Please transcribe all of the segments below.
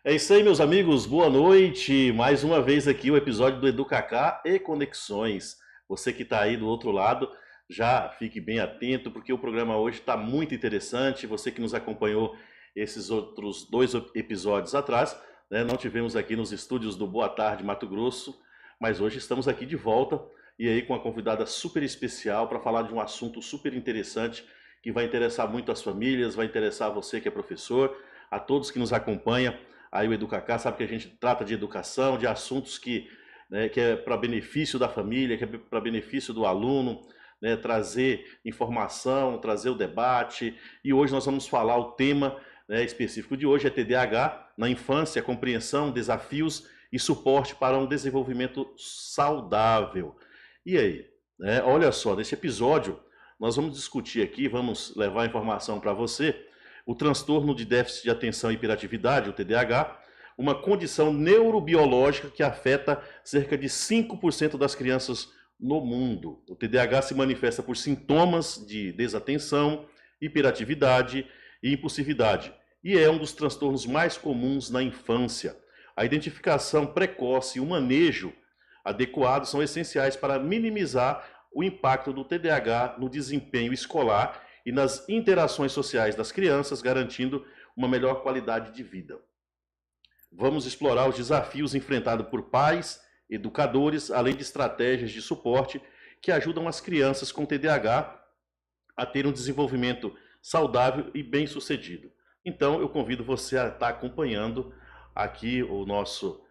É isso aí, meus amigos. Boa noite. Mais uma vez aqui o episódio do EduCacá e Conexões. Você que está aí do outro lado, já fique bem atento, porque o programa hoje está muito interessante. Você que nos acompanhou esses outros dois episódios atrás, né, não tivemos aqui nos estúdios do Boa Tarde Mato Grosso, mas hoje estamos aqui de volta e aí com uma convidada super especial para falar de um assunto super interessante que vai interessar muito as famílias, vai interessar você que é professor, a todos que nos acompanham. Aí o EduCacá sabe que a gente trata de educação, de assuntos que é para benefício da família, que é para benefício do aluno, né, trazer informação, trazer o debate. E hoje nós vamos falar o tema, né, específico de hoje é TDAH na infância, compreensão, desafios e suporte para um desenvolvimento saudável. E aí, né, olha só, nesse episódio nós vamos discutir aqui, vamos levar informação para você o transtorno de déficit de atenção e hiperatividade, o TDAH, uma condição neurobiológica que afeta cerca de 5% das crianças no mundo. O TDAH se manifesta por sintomas de desatenção, hiperatividade e impulsividade, e é um dos transtornos mais comuns na infância. A identificação precoce e o manejo adequado são essenciais para minimizar o impacto do TDAH no desempenho escolar e nas interações sociais das crianças, garantindo uma melhor qualidade de vida. Vamos explorar os desafios enfrentados por pais, educadores, além de estratégias de suporte que ajudam as crianças com TDAH a ter um desenvolvimento saudável e bem-sucedido. Então, eu convido você a estar acompanhando aqui o nosso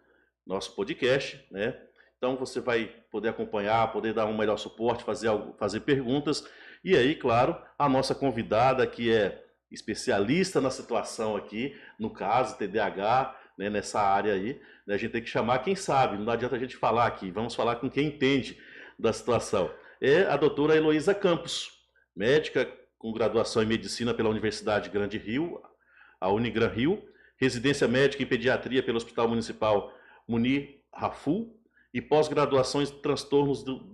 podcast, né? Então você vai poder acompanhar, poder dar um melhor suporte, fazer perguntas. E aí, claro, a nossa convidada, que é especialista na situação aqui, no caso, TDAH, né, nessa área aí, né, a gente tem que chamar quem sabe, não adianta a gente falar aqui, vamos falar com quem entende da situação. É a doutora Heloísa Campos, médica com graduação em medicina pela Universidade Grande Rio, a Unigran Rio, residência médica em pediatria pelo Hospital Municipal Munir Raful, e pós-graduação em transtornos do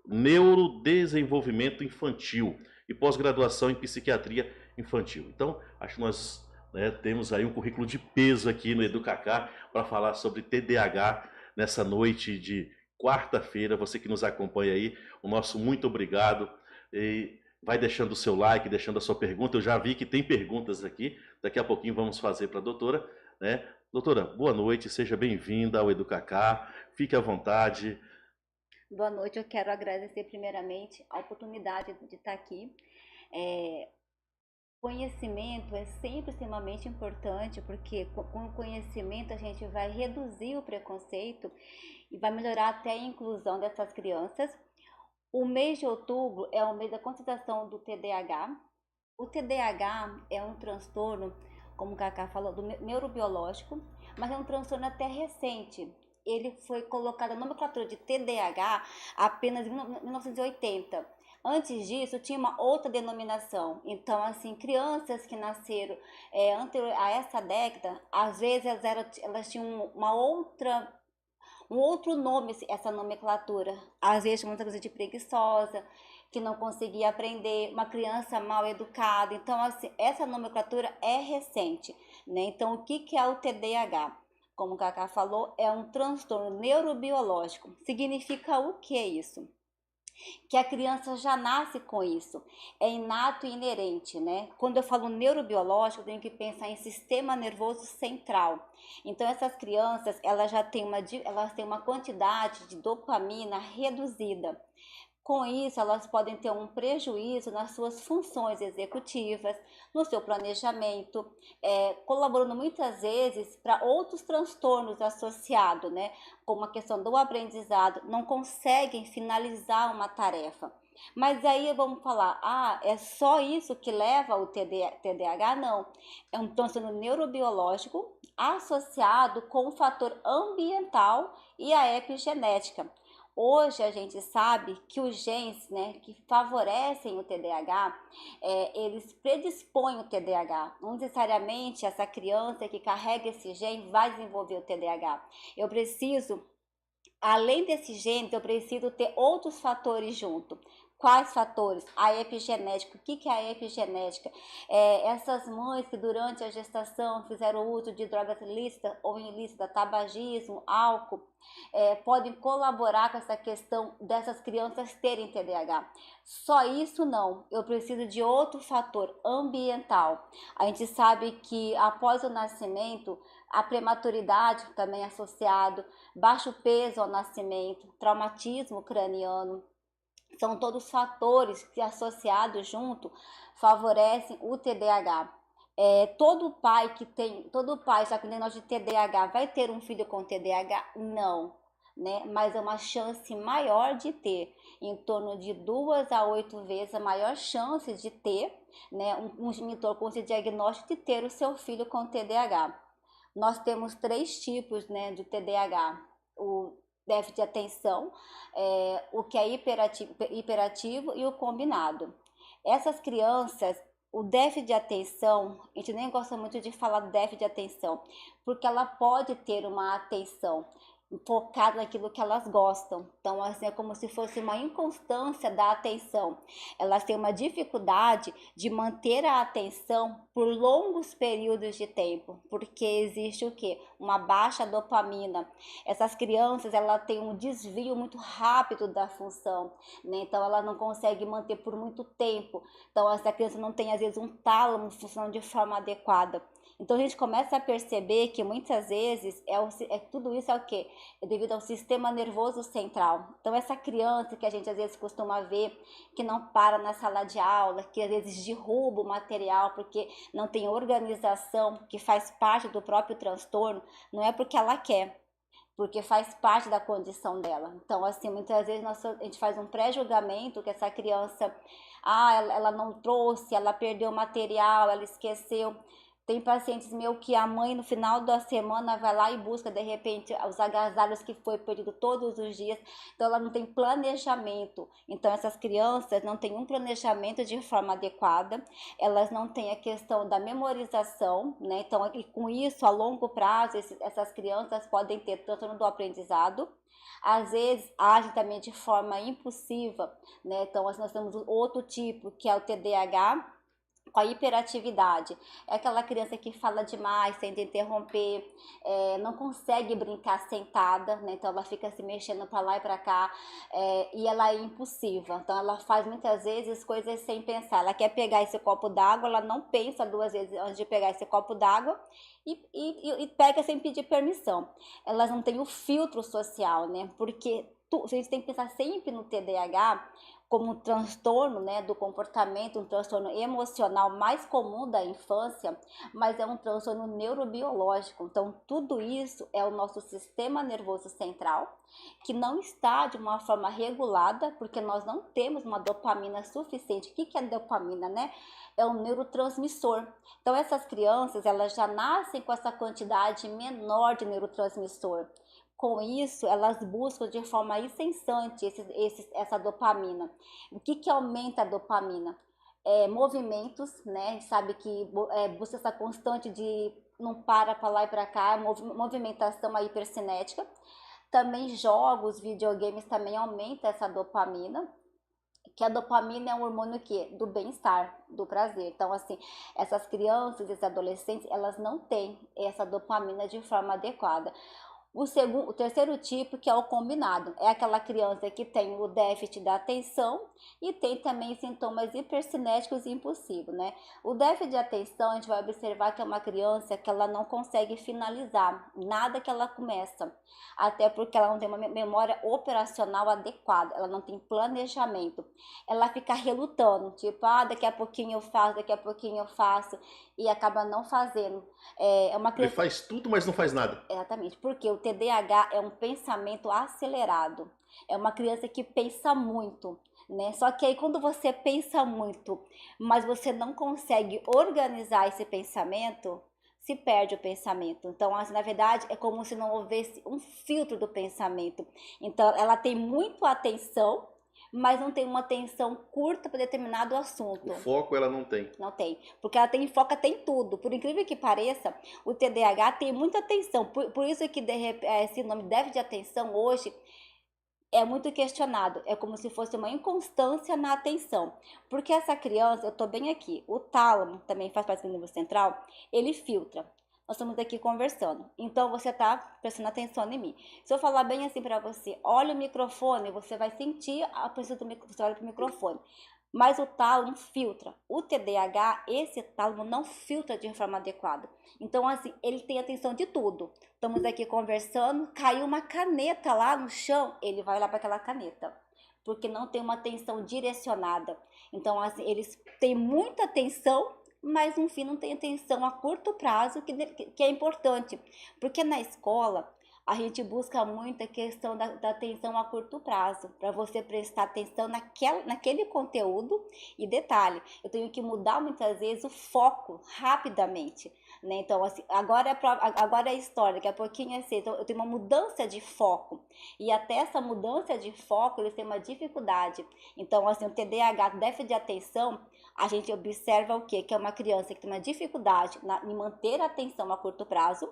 neurodesenvolvimento infantil e pós-graduação em psiquiatria infantil. Então, acho que nós, né, temos aí um currículo de peso aqui no EduCacá para falar sobre TDAH nessa noite de quarta-feira. Você que nos acompanha aí, o nosso muito obrigado. E vai deixando o seu like, deixando a sua pergunta. Eu já vi que tem perguntas aqui. Daqui a pouquinho vamos fazer para a doutora, né? Doutora, boa noite, seja bem-vinda ao EduCacá, fique à vontade. Boa noite, eu quero agradecer primeiramente a oportunidade de estar aqui. Conhecimento é sempre extremamente importante, porque com o conhecimento a gente vai reduzir o preconceito e vai melhorar até a inclusão dessas crianças. O mês de outubro é o mês da conscientização do TDAH. O TDAH é um transtorno, como o Cacá falou, do neurobiológico, mas é um transtorno até recente. Ele foi colocado na nomenclatura de TDAH apenas em 1980. Antes disso, tinha uma outra denominação. Então, assim, crianças que nasceram anterior a essa década, às vezes elas tinham um outro nome, essa nomenclatura. Às vezes, muita coisa de preguiçosa, que não conseguia aprender, uma criança mal educada. Então, assim, essa nomenclatura é recente, né? Então, o que é o TDAH? Como o Cacá falou, é um transtorno neurobiológico. Significa o que é isso? Que a criança já nasce com isso, é inato e inerente, né? Quando eu falo neurobiológico, eu tenho que pensar em sistema nervoso central. Então essas crianças, elas têm uma quantidade de dopamina reduzida. Com isso, elas podem ter um prejuízo nas suas funções executivas, no seu planejamento, colaborando muitas vezes para outros transtornos associados, né? Como a questão do aprendizado, não conseguem finalizar uma tarefa. Mas aí vamos falar, é só isso que leva ao TDAH? Não, é um transtorno neurobiológico associado com o fator ambiental e a epigenética. Hoje a gente sabe que os genes, né, que favorecem o TDAH, eles predispõem o TDAH. Não necessariamente essa criança que carrega esse gene vai desenvolver o TDAH. Além desse gene, eu preciso ter outros fatores junto. Quais fatores? A epigenética. O que é a epigenética? Essas mães que durante a gestação fizeram uso de drogas ilícitas ou ilícitas, tabagismo, álcool, podem colaborar com essa questão dessas crianças terem TDAH. Só isso não, eu preciso de outro fator ambiental. A gente sabe que após o nascimento, a prematuridade também é associado, baixo peso ao nascimento, traumatismo craniano, são todos fatores que associados junto favorecem o TDAH. Todo pai, já que tem diagnóstico de TDAH, vai ter um filho com TDAH? Não, né? Mas é uma chance maior de ter, em torno de 2 a 8 vezes a maior chance de ter, né, um genitor com esse diagnóstico de ter o seu filho com TDAH. Nós temos 3 tipos, né, de TDAH. O déficit de atenção, o que é hiperativo e o combinado. Essas crianças, o déficit de atenção, a gente nem gosta muito de falar do déficit de atenção, porque ela pode ter uma atenção focada naquilo que elas gostam. Então, assim, é como se fosse uma inconstância da atenção. Elas têm uma dificuldade de manter a atenção por longos períodos de tempo, porque existe o quê? Uma baixa dopamina. Essas crianças, elas têm um desvio muito rápido da função, né? Então, ela não consegue manter por muito tempo. Então, essa criança não tem, às vezes, um tálamo funcionando de forma adequada. Então, a gente começa a perceber que muitas vezes tudo isso é o quê? É devido ao sistema nervoso central. Então, essa criança que a gente às vezes costuma ver, que não para na sala de aula, que às vezes derruba o material porque não tem organização, que faz parte do próprio transtorno, não é porque ela quer, porque faz parte da condição dela. Então, assim, muitas vezes a gente faz um pré-julgamento que essa criança, ela não trouxe, ela perdeu o material, ela esqueceu. Tem pacientes meus que a mãe no final da semana vai lá e busca de repente os agasalhos que foi perdido todos os dias. Então ela não tem planejamento. Então essas crianças não têm um planejamento de forma adequada. Elas não têm a questão da memorização, né? Então e com isso a longo prazo essas crianças podem ter transtorno do aprendizado. Às vezes agem também de forma impulsiva, né? Então nós temos outro tipo que é o TDAH com a hiperatividade. É aquela criança que fala demais, sem interromper, não consegue brincar sentada, né? Então ela fica se mexendo para lá e para cá, e ela é impulsiva. Então ela faz muitas vezes coisas sem pensar. Ela quer pegar esse copo d'água, ela não pensa 2 vezes antes de pegar esse copo d'água e pega sem pedir permissão. Elas não têm o filtro social, né? Porque a gente tem que pensar sempre no TDAH como um transtorno, né, do comportamento, um transtorno emocional mais comum da infância, mas é um transtorno neurobiológico. Então, tudo isso é o nosso sistema nervoso central, que não está de uma forma regulada, porque nós não temos uma dopamina suficiente. O que é dopamina, né? É um neurotransmissor. Então, essas crianças, elas já nascem com essa quantidade menor de neurotransmissor. Com isso, elas buscam de forma incessante essa dopamina. O que aumenta a dopamina? Movimentos, né? A gente sabe que busca essa constante de não para lá e para cá, movimentação hipercinética. Também jogos, videogames também aumenta essa dopamina, que a dopamina é um hormônio do bem-estar, do prazer. Então, assim, essas crianças, esses adolescentes, elas não têm essa dopamina de forma adequada. O terceiro tipo, que é o combinado, é aquela criança que tem o déficit da atenção e tem também sintomas hipercinéticos e impulsivos, né? O déficit de atenção, a gente vai observar que é uma criança que ela não consegue finalizar nada que ela começa, até porque ela não tem uma memória operacional adequada, ela não tem planejamento. Ela fica relutando, tipo, daqui a pouquinho eu faço, e acaba não fazendo. Uma criança... Ele faz tudo, mas não faz nada. Exatamente, porque o TDAH é um pensamento acelerado. É uma criança que pensa muito, né? Só que aí quando você pensa muito, mas você não consegue organizar esse pensamento, se perde o pensamento. Então, assim, na verdade, é como se não houvesse um filtro do pensamento. Então, ela tem muito atenção, mas não tem uma atenção curta para determinado assunto. O foco ela não tem. Não tem, porque ela tem foca em tudo. Por incrível que pareça, o TDAH tem muita atenção. Por isso que esse nome déficit de atenção hoje é muito questionado, é como se fosse uma inconstância na atenção, porque essa criança, eu estou bem aqui, o tálamo também faz parte do nervo central, ele filtra. Nós estamos aqui conversando, então você está prestando atenção em mim. Se eu falar bem assim para você, olha o microfone, você vai sentir a presença do microfone, você olha para o microfone. Mas o tálamo filtra. O TDAH, esse tálamo não filtra de forma adequada. Então, assim, ele tem atenção de tudo. Estamos aqui conversando, caiu uma caneta lá no chão, ele vai olhar para aquela caneta, porque não tem uma atenção direcionada. Então, assim, eles têm muita atenção, mas no fim não tem atenção a curto prazo, que é importante. Porque na escola, a gente busca muito a questão da atenção a curto prazo, para você prestar atenção naquele conteúdo. E detalhe, eu tenho que mudar muitas vezes o foco rapidamente, né? Então, assim, agora é a história, daqui a pouquinho é assim, então eu tenho uma mudança de foco, e até essa mudança de foco, eles têm uma dificuldade. Então, assim, o TDAH, déficit de atenção, a gente observa o quê? Que é uma criança que tem uma dificuldade em manter a atenção a curto prazo.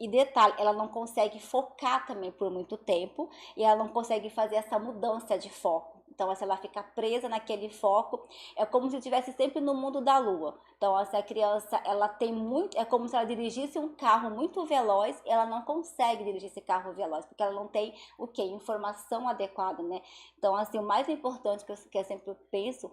E detalhe, ela não consegue focar também por muito tempo, e ela não consegue fazer essa mudança de foco. Então, se ela fica presa naquele foco, é como se estivesse sempre no mundo da lua. Então, essa criança, ela tem muito, é como se ela dirigisse um carro muito veloz, ela não consegue dirigir esse carro veloz, porque ela não tem o quê? Informação adequada, né? Então, assim, o mais importante que eu sempre penso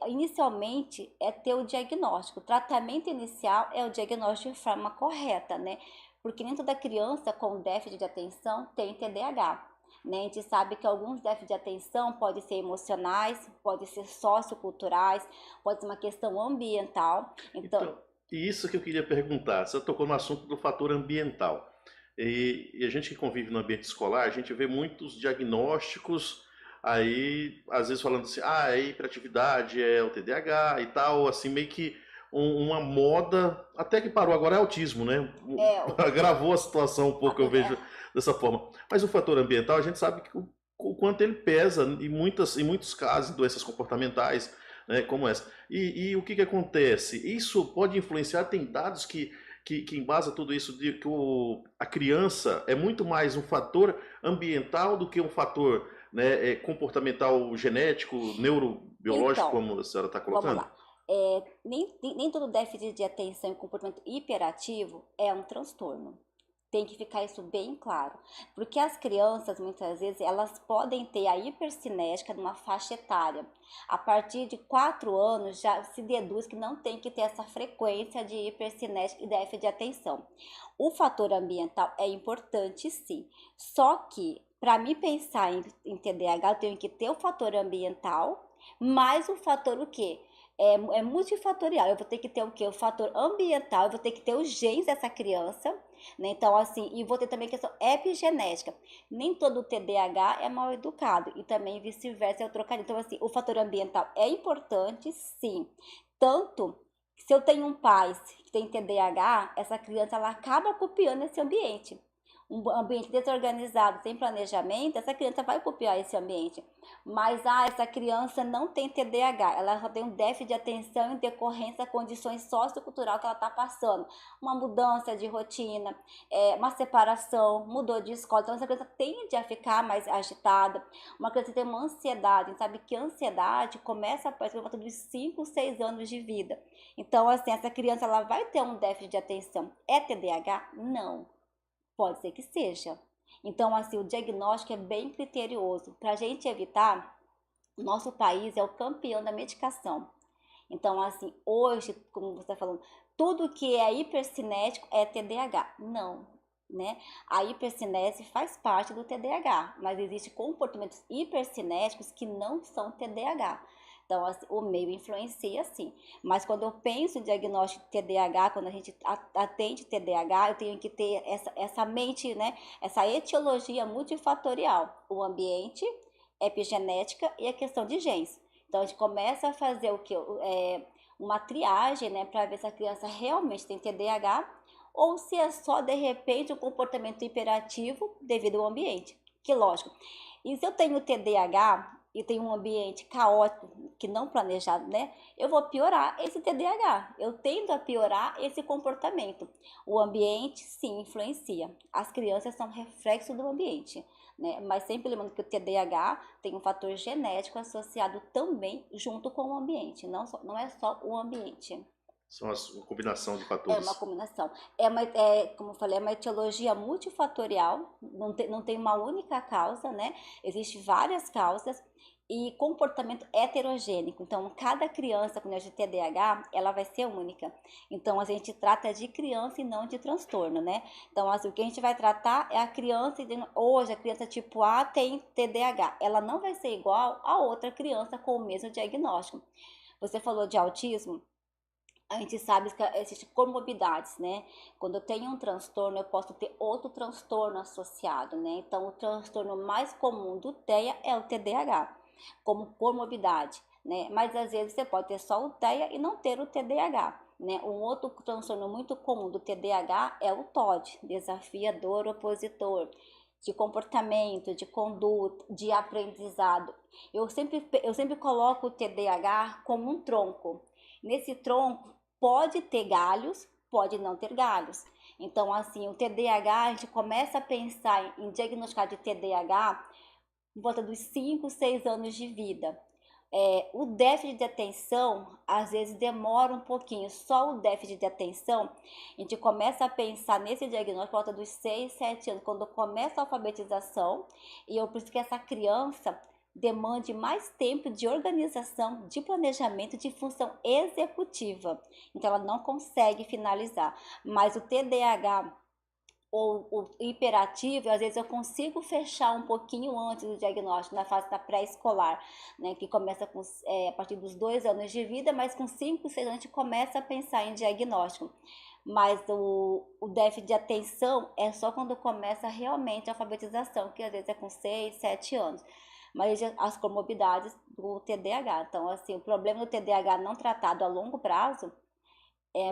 inicialmente é ter o diagnóstico. O tratamento inicial é o diagnóstico de forma correta, né? Porque nem toda criança com déficit de atenção tem TDAH. Né? A gente sabe que alguns déficits de atenção podem ser emocionais, podem ser socioculturais, pode ser uma questão ambiental. Então, isso que eu queria perguntar. Você tocou no assunto do fator ambiental. E a gente que convive no ambiente escolar, a gente vê muitos diagnósticos aí, às vezes falando assim, ah, é hiperatividade, é o TDAH e tal, assim, meio que uma moda, até que parou agora é autismo, né? Agravou a situação um pouco, eu vejo dessa forma. Mas o fator ambiental, a gente sabe que o quanto ele pesa em muitos casos, doenças comportamentais, né, como essa. E o que acontece? Isso pode influenciar, tem dados que embasa tudo isso, de que a criança é muito mais um fator ambiental do que um fator, né, comportamental, genético, neurobiológico, Então, como a senhora está colocando? vamos lá. Nem todo déficit de atenção e comportamento hiperativo é um transtorno. Tem que ficar isso bem claro. Porque as crianças, muitas vezes, elas podem ter a hipercinética numa faixa etária. A partir de 4 anos, já se deduz que não tem que ter essa frequência de hipercinética e déficit de atenção. O fator ambiental é importante, sim. Só que, para mim pensar em TDAH, eu tenho que ter o fator ambiental, mais o fator o quê? É multifatorial. Eu vou ter que ter o quê? O fator ambiental, eu vou ter que ter os genes dessa criança, né? Então, assim, e vou ter também a questão epigenética. Nem todo TDAH é mal educado, e também vice-versa é o trocadilho. Então, assim, o fator ambiental é importante, sim. Tanto que se eu tenho um pai que tem TDAH, essa criança ela acaba copiando esse ambiente. Um ambiente desorganizado, sem planejamento, essa criança vai copiar esse ambiente. Mas essa criança não tem TDAH, ela só tem um déficit de atenção em decorrência das condições socioculturais que ela está passando. Uma mudança de rotina, uma separação, mudou de escola. Então essa criança tende a ficar mais agitada. Uma criança tem uma ansiedade, sabe que a ansiedade começa a aparecer por volta dos 5, 6 anos de vida. Então, assim, essa criança ela vai ter um déficit de atenção. É TDAH? Não. Pode ser que seja. Então, assim, o diagnóstico é bem criterioso. Para a gente evitar, o nosso país é o campeão da medicação. Então, assim, hoje, como você está falando, tudo que é hipercinético é TDAH. Não, né? A hipercinese faz parte do TDAH, mas existem comportamentos hipercinéticos que não são TDAH. Então, assim, o meio influencia, sim. Mas quando eu penso em diagnóstico de TDAH, quando a gente atende TDAH, eu tenho que ter essa mente, né? Essa etiologia multifatorial. O ambiente, epigenética e a questão de genes. Então, a gente começa a fazer o que? Uma triagem, né? Para ver se a criança realmente tem TDAH ou se é só, de repente, um comportamento hiperativo devido ao ambiente. Que lógico. E se eu tenho TDAH e tem um ambiente caótico, que não planejado, né? Eu vou piorar esse TDAH. Eu tendo a piorar esse comportamento. O ambiente, sim, influencia. As crianças são reflexo do ambiente, né? Mas sempre lembrando que o TDAH tem um fator genético associado também junto com o ambiente. Não é só o ambiente. São uma combinação de É uma fatores. combinação. Como eu falei, é uma etiologia multifatorial, não tem uma única causa, né? Existem várias causas e comportamento heterogênico. Então, cada criança com TDAH, ela vai ser única. Então, a gente trata de criança e não de transtorno, né? Então, assim, o que a gente vai tratar é a criança, hoje a criança tipo A tem TDAH. Ela não vai ser igual a outra criança com o mesmo diagnóstico. Você falou de autismo. A gente sabe que existem comorbidades, né? Quando eu tenho um transtorno, eu posso ter outro transtorno associado, né? Então, o transtorno mais comum do TEA é o TDAH, como comorbidade, né? Mas às vezes você pode ter só o TEA e não ter o TDAH, né? Um outro transtorno muito comum do TDAH é o TOD, desafiador opositor, de comportamento, de conduta, de aprendizado. Eu sempre coloco o TDAH como um tronco. Nesse tronco pode ter galhos, pode não ter galhos. Então, assim, o TDAH, a gente começa a pensar em diagnosticar de TDAH por volta dos 5, 6 anos de vida. O déficit de atenção, às vezes, demora um pouquinho. Só o déficit de atenção, a gente começa a pensar nesse diagnóstico por volta dos 6, 7 anos, quando começa a alfabetização. E eu preciso que essa criança demande mais tempo de organização, de planejamento, de função executiva. Então, ela não consegue finalizar. Mas o TDAH ou o hiperativo, às vezes eu consigo fechar um pouquinho antes do diagnóstico, na fase da pré-escolar, né, que começa a partir dos 2 anos de vida, mas com 5, 6 anos a gente começa a pensar em diagnóstico. Mas o déficit de atenção é só quando começa realmente a alfabetização, que às vezes é com 6, 7 anos. Mas as comorbidades do TDAH. Então, assim, o problema do TDAH não tratado a longo prazo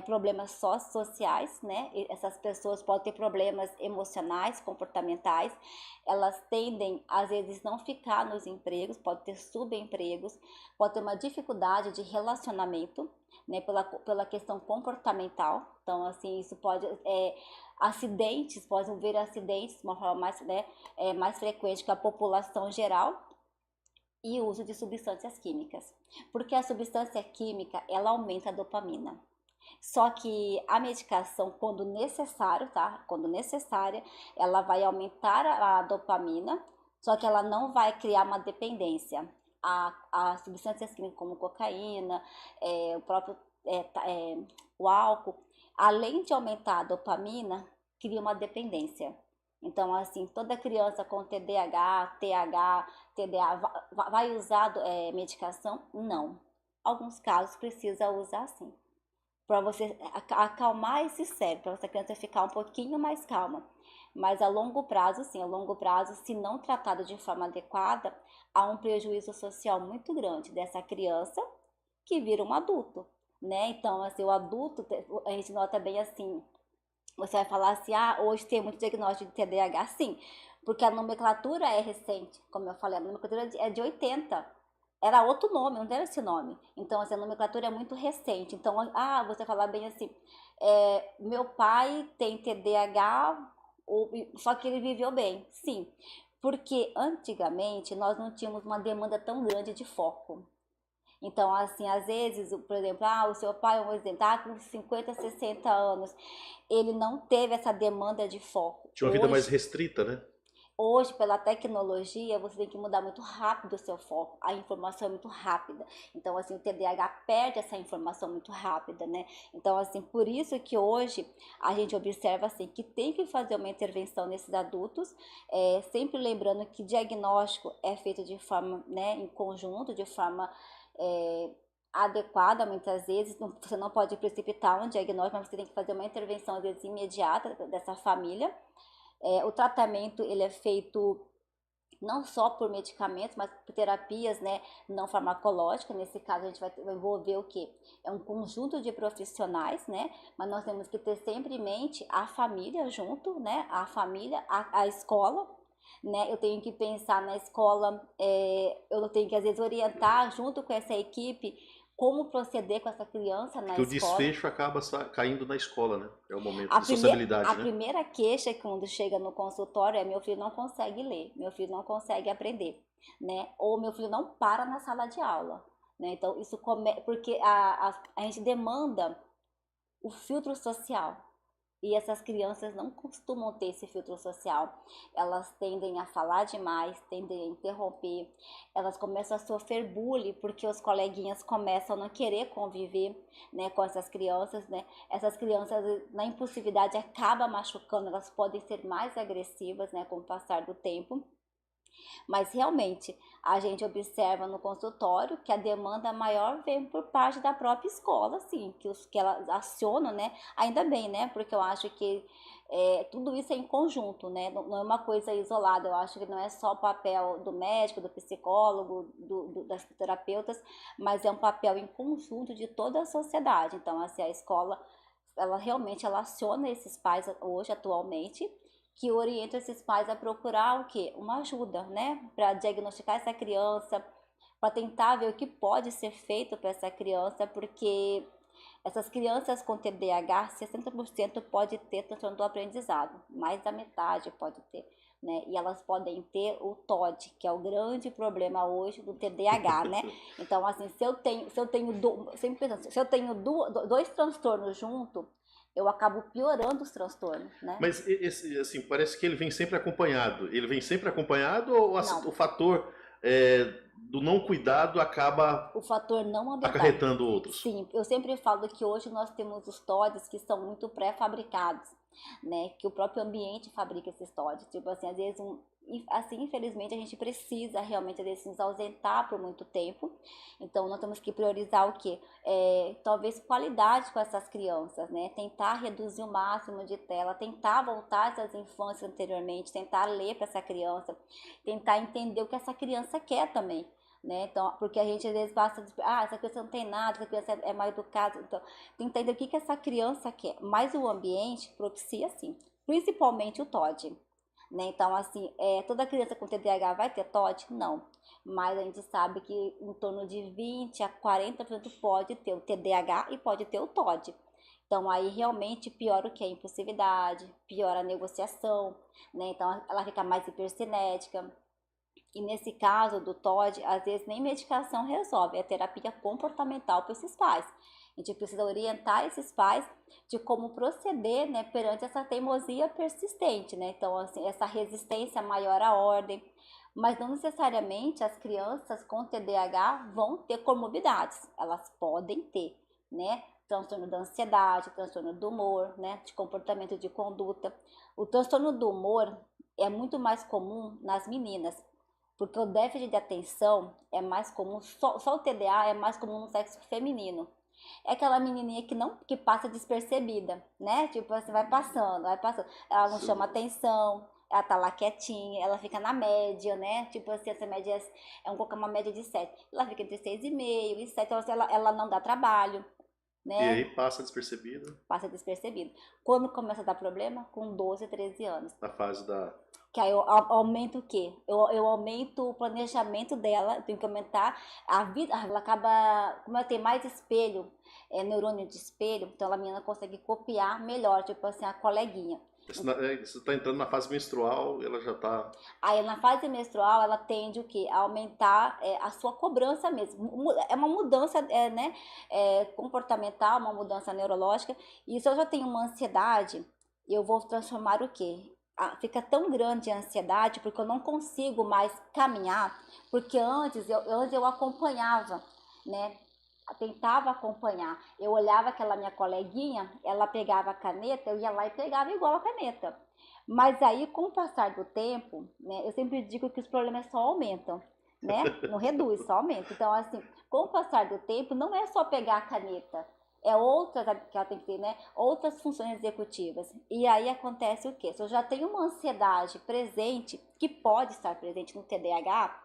problemas sociais, né? Essas pessoas podem ter problemas emocionais, comportamentais, elas tendem, às vezes, não ficar nos empregos, pode ter subempregos, pode ter uma dificuldade de relacionamento, né? Pela questão comportamental. Então, assim, isso pode... acidentes, podem haver acidentes de uma forma mais, né, mais frequente que a população geral, e o uso de substâncias químicas. Porque a substância química, ela aumenta a dopamina. Só que a medicação, quando necessário, tá? Quando necessária, ela vai aumentar a dopamina, só que ela não vai criar uma dependência. A substâncias químicas como cocaína, o próprio o álcool, além de aumentar a dopamina, cria uma dependência. Então, assim, toda criança com TDAH, TH, TDA vai usar medicação? Não. Alguns casos precisa usar sim, para você acalmar esse cérebro, para essa criança ficar um pouquinho mais calma. Mas a longo prazo, sim, a longo prazo, se não tratado de forma adequada, há um prejuízo social muito grande dessa criança que vira um adulto, né? Então, assim, o adulto, a gente nota bem assim, você vai falar assim, hoje tem muito diagnóstico de TDAH, sim, porque a nomenclatura é recente, como eu falei, a nomenclatura é de 80. Era outro nome, não era esse nome. Então, assim, a nomenclatura é muito recente. Então, você falar bem assim, meu pai tem TDAH, só que ele viveu bem. Sim, porque antigamente nós não tínhamos uma demanda tão grande de foco. Então, assim, às vezes, por exemplo, o seu pai, um exemplo, com 50, 60 anos, ele não teve essa demanda de foco. Tinha uma vida mais restrita, né? Hoje, pela tecnologia, você tem que mudar muito rápido o seu foco. A informação é muito rápida. Então, assim, o TDAH perde essa informação muito rápida, né? Então, assim, por isso que hoje a gente observa, assim, que tem que fazer uma intervenção nesses adultos, sempre lembrando que diagnóstico é feito de forma, né, em conjunto, de forma adequada, muitas vezes. Você não pode precipitar um diagnóstico, mas você tem que fazer uma intervenção, às vezes, imediata dessa família. O tratamento ele é feito não só por medicamentos, mas por terapias, né, não farmacológicas. Nesse caso, a gente vai envolver o quê? É um conjunto de profissionais, né? Mas nós temos que ter sempre em mente a família junto, né? A família, a escola, né? Eu tenho que pensar na escola, eu tenho que às vezes orientar junto com essa equipe como proceder com essa criança na Porque o escola. desfecho acaba caindo na escola, né? É o momento A, de a sociabilidade, né? primeira queixa quando chega no consultório é meu filho não consegue ler, meu filho não consegue aprender, né? Ou meu filho não para na sala de aula, né? Então isso porque a gente demanda o filtro social. E essas crianças não costumam ter esse filtro social. Elas tendem a falar demais, tendem a interromper. Elas começam a sofrer bullying porque os coleguinhas começam a não querer conviver, né, com essas crianças, né? Essas crianças, na impulsividade, acabam machucando. Elas podem ser mais agressivas, né, com o passar do tempo. Mas realmente a gente observa no consultório que a demanda maior vem por parte da própria escola, assim, que elas acionam, né? Ainda bem, né? Porque eu acho que tudo isso é em conjunto, né? Não é uma coisa isolada. Eu acho que não é só o papel do médico, do psicólogo, das terapeutas, mas é um papel em conjunto de toda a sociedade. Então, assim, a escola, ela realmente ela aciona esses pais hoje, atualmente, que orienta esses pais a procurar o quê? Uma ajuda, né? Para diagnosticar essa criança, para tentar ver o que pode ser feito para essa criança, porque essas crianças com TDAH, 60% pode ter transtorno do aprendizado, mais da metade pode ter, né? E elas podem ter o TOD, que é o grande problema hoje do TDAH, né? Então, assim, se eu tenho dois transtornos junto, eu acabo piorando os transtornos, né? Mas esse, assim, parece que ele vem sempre acompanhado. Ele vem sempre acompanhado ou Não, o fator do não cuidado acaba o fator não ambiental. acarretando outros? Sim, eu sempre falo que hoje nós temos os TODs que são muito pré-fabricados, né? Que o próprio ambiente fabrica esses TODs. Tipo assim, às vezes assim, infelizmente, a gente precisa realmente às vezes nos ausentar por muito tempo. Então, nós temos que priorizar o quê? Talvez qualidade com essas crianças, né? Tentar reduzir o máximo de tela, tentar voltar essas infâncias anteriormente, tentar ler para essa criança, tentar entender o que essa criança quer também. Né? Então, porque a gente às vezes passa de, essa criança não tem nada, essa criança é mal educada, então tem que entender o que essa criança quer, mas o ambiente propicia sim, principalmente o TOD, né? Então, assim, toda criança com TDAH vai ter TOD? Não, mas a gente sabe que em torno de 20 a 40% pode ter o TDAH e pode ter o TOD. Então, aí realmente piora o que? A impulsividade, piora a negociação, né? Então, ela fica mais hipercinética. E nesse caso do TOD, às vezes nem medicação resolve, é terapia comportamental para esses pais. A gente precisa orientar esses pais de como proceder, né, perante essa teimosia persistente, né? Então, assim, essa resistência maior à ordem. Mas não necessariamente as crianças com TDAH vão ter comorbidades. Elas podem ter, né? Transtorno da ansiedade, transtorno do humor, né? De comportamento de conduta. O transtorno do humor é muito mais comum nas meninas, porque o déficit de atenção é mais comum, só o TDA é mais comum no sexo feminino. É aquela menininha que passa despercebida, né? Tipo assim, vai passando, vai passando. Ela não chama atenção, ela tá lá quietinha, ela fica na média, né? Tipo assim, essa média uma média de 7. Ela fica entre 6,5 e 7, então assim, ela não dá trabalho, E né? aí passa despercebido Passa despercebido. Quando começa a dar problema? Com 12, 13 anos. na fase da. Que aí eu aumento o quê? Eu aumento o planejamento dela, eu tenho que aumentar a vida, ela acaba, como ela tem mais espelho, neurônio de espelho, então a menina consegue copiar melhor, tipo assim, a coleguinha. Você está entrando na fase menstrual, ela já está. Aí na fase menstrual ela tende o quê? A aumentar a sua cobrança mesmo. É uma mudança né, comportamental, uma mudança neurológica. E se eu já tenho uma ansiedade, eu vou transformar o quê? Fica tão grande a ansiedade porque eu não consigo mais caminhar, porque antes eu acompanhava, né? Tentava acompanhar. Eu olhava aquela minha coleguinha, ela pegava a caneta, eu ia lá e pegava igual a caneta. Mas aí, com o passar do tempo, né, eu sempre digo que os problemas só aumentam, né? Não reduz, só aumenta. Então, assim, com o passar do tempo, não é só pegar a caneta, é outras que ela tem que ter, né? Outras funções executivas. E aí acontece o quê? Se eu já tenho uma ansiedade presente, que pode estar presente no TDAH,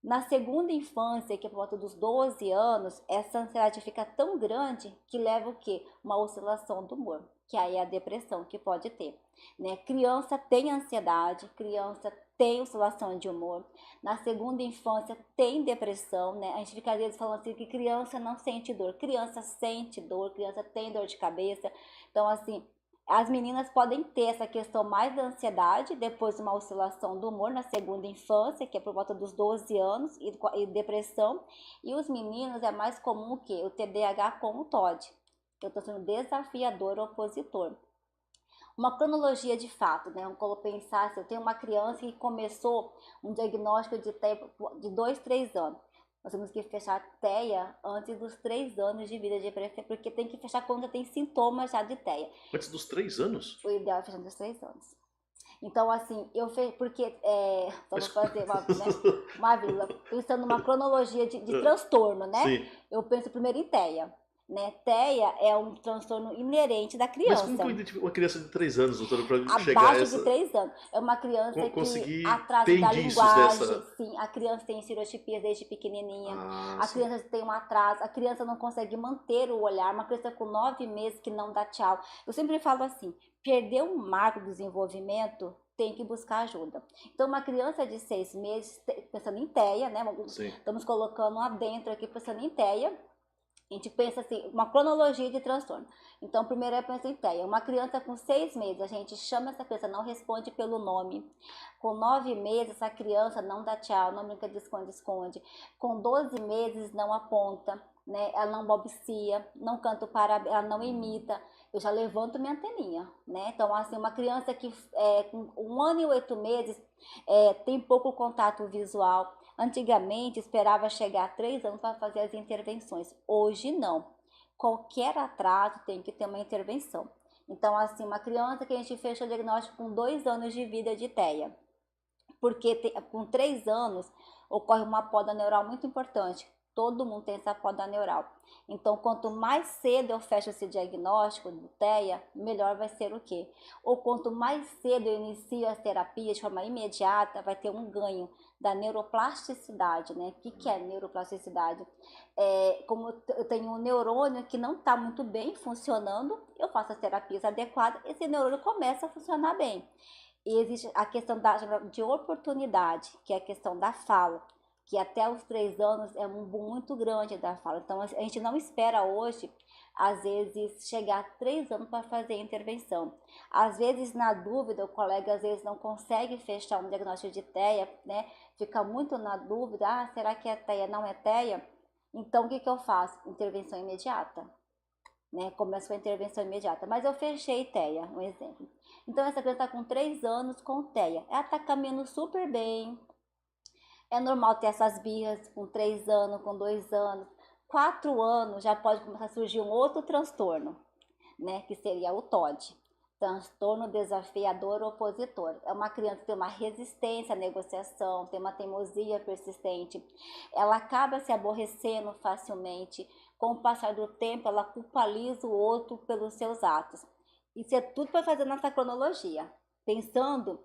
na segunda infância, que é por volta dos 12 anos, essa ansiedade fica tão grande que leva o quê? Uma oscilação do humor. que aí é a depressão que pode ter, né? Criança tem ansiedade, criança tem oscilação de humor. Na segunda infância tem depressão, né? A gente fica às vezes falando assim que criança não sente dor. Criança sente dor, criança tem dor de cabeça. Então, assim, as meninas podem ter essa questão mais da ansiedade, depois uma oscilação do humor na segunda infância, que é por volta dos 12 anos, e depressão. E os meninos é mais comum o quê? O TDAH com o TOD, que eu estou sendo desafiador opositor. Uma cronologia de fato, né? Vamos pensar, se eu tenho uma criança que começou um diagnóstico de TEA de 2, 3 anos. Nós temos que fechar a TEA antes dos 3 anos de vida de preferência, porque tem que fechar quando já tem sintomas já de TEA. Antes dos 3 anos? O ideal é fechar dos 3 anos. Então, assim, eu fiz, porque, vamos fazer uma vírgula, pensando numa cronologia de transtorno, né? Sim. Eu penso primeiro em TEA. Né? TEA é um transtorno inerente da criança. Mas como que eu identifico uma criança de 3 anos, doutora, para chegar a Abaixo de 3 anos. É uma criança que atrasa da linguagem. Dessa... Sim, a criança tem estereotipias desde pequenininha. A criança tem um atraso. A criança não consegue manter o olhar. Uma criança com 9 meses que não dá tchau. Eu sempre falo assim, perder um marco do desenvolvimento, tem que buscar ajuda. Então, uma criança de 6 meses, pensando em TEA, né? Sim. Estamos colocando lá dentro aqui, pensando em TEA. A gente pensa assim, uma cronologia de transtorno. Então, primeiro eu penso em TEA. Uma criança com 6 meses, a gente chama essa criança, não responde pelo nome. Com 9 meses, essa criança não dá tchau, não brinca de esconde-esconde. Com 12 meses, não aponta, né? Ela não balbucia, não canta o parabéns, ela não imita. Eu já levanto minha anteninha, né? Então, assim, uma criança que com 1 ano e 8 meses tem pouco contato visual. Antigamente, esperava chegar a 3 anos para fazer as intervenções. Hoje, não. Qualquer atraso tem que ter uma intervenção. Então, assim, uma criança que a gente fez o diagnóstico com 2 anos de vida de TEA. Porque com 3 anos ocorre uma poda neural muito importante. Todo mundo tem essa poda neural. Então, quanto mais cedo eu fecho esse diagnóstico do TEA, melhor vai ser o quê? Ou quanto mais cedo eu inicio as terapias de forma imediata, vai ter um ganho da neuroplasticidade, né? O que é neuroplasticidade? Como eu tenho um neurônio que não está muito bem funcionando, eu faço as terapias adequadas, esse neurônio começa a funcionar bem. E existe a questão de oportunidade, que é a questão da fala, que até os 3 anos é um boom muito grande da fala. Então, a gente não espera hoje, às vezes, chegar a 3 anos para fazer a intervenção. Às vezes, na dúvida, o colega às vezes não consegue fechar um diagnóstico de TEA, né? Fica muito na dúvida, será que é TEA, não é TEA? Então, o que eu faço? Intervenção imediata. Né? Começo a intervenção imediata. Mas eu fechei TEA, um exemplo. Então, essa criança está com 3 anos com TEA. Ela está caminhando super bem. É normal ter essas birras com 3 anos, com 2 anos. 4 anos já pode começar a surgir um outro transtorno, né? Que seria o TOD. Transtorno desafiador opositor. É uma criança que tem uma resistência à negociação, tem uma teimosia persistente. Ela acaba se aborrecendo facilmente. Com o passar do tempo, ela culpabiliza o outro pelos seus atos. Isso é tudo para fazer nossa cronologia. Pensando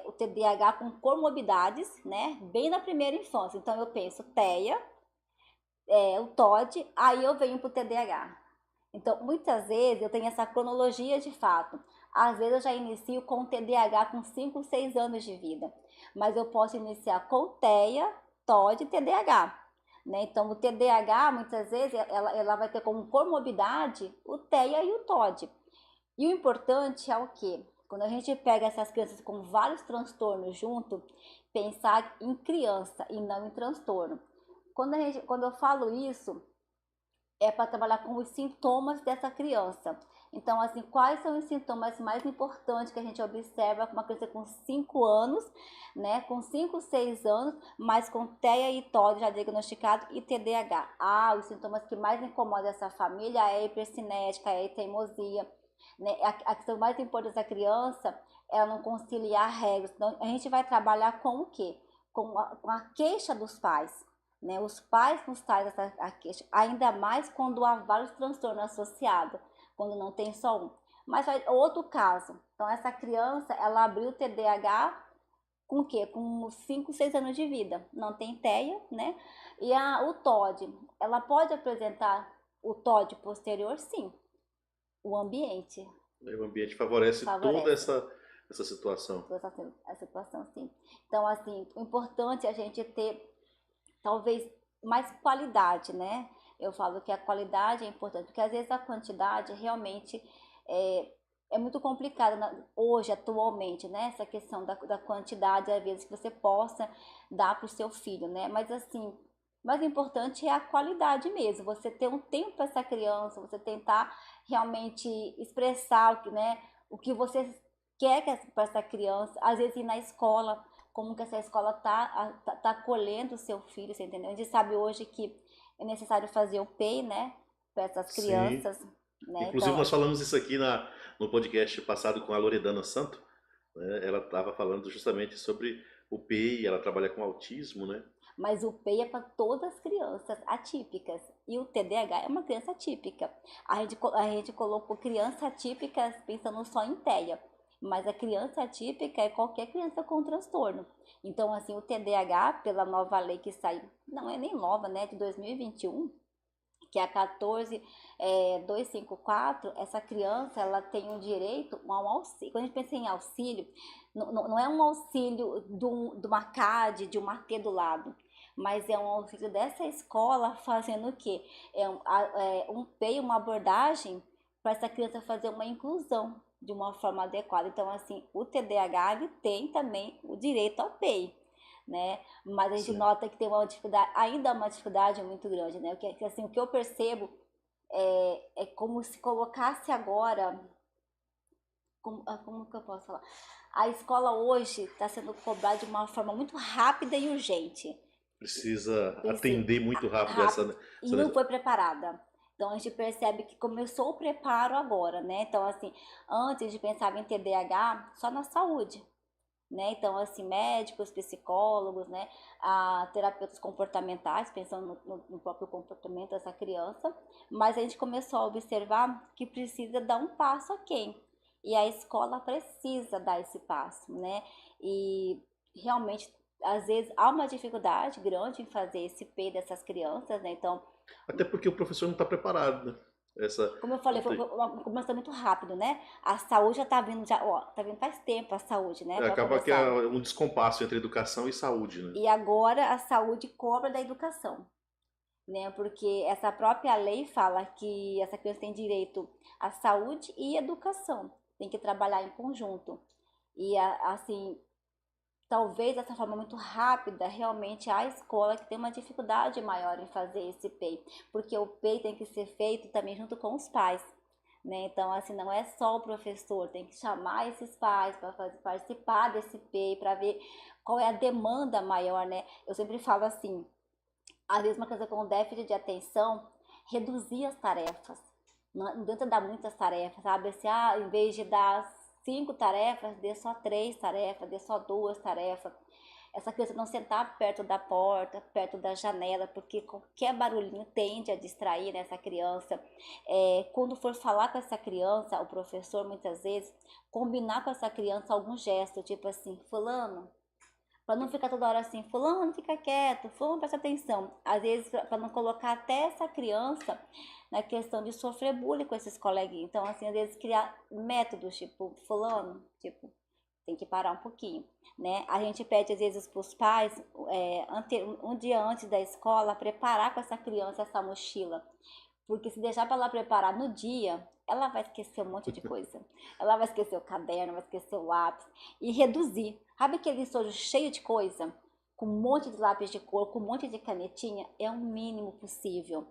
o TDAH com comorbidades, né? Bem na primeira infância. Então, eu penso TEA, o TOD, aí eu venho para o TDAH. Então, muitas vezes eu tenho essa cronologia de fato. Às vezes eu já inicio com TDAH com 5, 6 anos de vida. Mas eu posso iniciar com TEA, TOD e TDAH. Né? Então, o TDAH, muitas vezes, ela vai ter como comorbidade o TEA e o TOD. E o importante é o quê? Quando a gente pega essas crianças com vários transtornos junto, pensar em criança e não em transtorno. Quando eu falo isso, é para trabalhar com os sintomas dessa criança. Então, assim, quais são os sintomas mais importantes que a gente observa com uma criança com 5 anos, né? Com 5, 6 anos, mas com TEA e TOD já diagnosticado e TDAH. Os sintomas que mais incomodam essa família é a hipercinética, é a teimosia. Né? A questão mais importante da criança é ela não conciliar regras. Então, a gente vai trabalhar com o quê? Com a queixa dos pais. Né? Os pais nos trazem a queixa, ainda mais quando há vários transtornos associados, quando não tem só um. Mas outro caso, então essa criança, ela abriu o TDAH com o quê? Com 5, 6 anos de vida, não tem TEA, né? E o TOD, ela pode apresentar o TOD posterior, sim. o ambiente. O ambiente favorece toda Favorece essa situação. toda a situação, sim. Então, assim, o importante é a gente ter, talvez, mais qualidade, né? Eu falo que a qualidade é importante, porque às vezes a quantidade realmente é muito complicada hoje, atualmente, né? Essa questão da quantidade, às vezes, que você possa dar para o seu filho, né? Mas, assim, mais importante é a qualidade mesmo, você ter um tempo para essa criança, você tentar realmente expressar, né, o que você quer para essa criança, às vezes ir na escola, como que essa escola tá acolhendo o seu filho, você entendeu? A gente sabe hoje que é necessário fazer o PEI, né, para essas Sim. crianças, né? Inclusive, Então, nós falamos isso aqui no podcast passado com a Loredana Santo, né? Ela estava falando justamente sobre o PEI, ela trabalha com autismo, né? mas o PEI é para todas as crianças atípicas e o TDAH é uma criança atípica. A gente colocou criança atípica pensando só em TEA, mas a criança atípica é qualquer criança com transtorno. Então, assim, o TDAH, pela nova lei que saiu, não é nem nova, né, de 2021, que é a 14.254, essa criança ela tem um direito a um auxílio. Quando a gente pensa em auxílio, não é um auxílio de uma CAD, de uma T do lado, mas é um auxílio dessa escola fazendo o quê? Um PEI, uma abordagem para essa criança fazer uma inclusão de uma forma adequada. Então, assim, o TDAH ele tem também o direito ao PEI, né? Mas a gente Sim. nota que tem uma dificuldade, ainda uma dificuldade muito grande, né? Assim, o que eu percebo é como se colocasse agora, como que eu posso falar? A escola hoje está sendo cobrada de uma forma muito rápida e urgente. Precisa Precisa, atender muito rápido rápido, e não essa- foi preparada. Então a gente percebe que começou o preparo agora, né? Então, assim, antes de pensar em TDAH, só na saúde, né? Então, assim, médicos, psicólogos, né? Terapeutas comportamentais, pensando no próprio comportamento dessa criança, mas a gente começou a observar que precisa dar um passo a quem? E a escola precisa dar esse passo, né? E realmente, às vezes, há uma dificuldade grande em fazer esse P dessas crianças, né? Então, Até porque o professor não está preparado, né? Essa, como eu falei, não tem- começou muito rápido, né? A saúde já tá vindo, ó, tá vindo faz tempo a saúde, né? Para acaba que é começar. um descompasso entre educação e saúde, né? E agora a saúde cobra da educação, né? Porque essa própria lei fala que essa criança tem direito à saúde e educação, tem que trabalhar em conjunto. E assim, talvez dessa forma muito rápida, realmente a escola que tem uma dificuldade maior em fazer esse PEI, porque o PEI tem que ser feito também junto com os pais, né? Então, assim, não é só o professor, tem que chamar esses pais para participar desse PEI, para ver qual é a demanda maior, né? Eu sempre falo assim, às vezes uma criança com déficit de atenção, reduzir as tarefas. Não adianta dar muitas tarefas, sabe? Assim, em vez de dar 5 tarefas, dê só 3 tarefas, dê só 2 tarefas. Essa criança não sentar perto da porta, perto da janela, porque qualquer barulhinho tende a distrair essa criança. Quando for falar com essa criança, o professor muitas vezes combinar com essa criança algum gesto, tipo assim, fulano, para não ficar toda hora assim, fulano, fica quieto, fulano, presta atenção. Às vezes, para não colocar até essa criança na questão de sofrer bullying com esses coleguinhas. Então, assim, às vezes criar métodos, tipo, fulano, tipo, tem que parar um pouquinho, né? A gente pede, às vezes, para os pais, um dia antes da escola, preparar com essa criança essa mochila. Porque se deixar para ela preparar no dia, ela vai esquecer um monte de coisa. Ela vai esquecer o caderno, vai esquecer o lápis. E reduzir. Sabe aquele estojo cheio de coisa? Com um monte de lápis de cor, com um monte de canetinha? É o mínimo possível.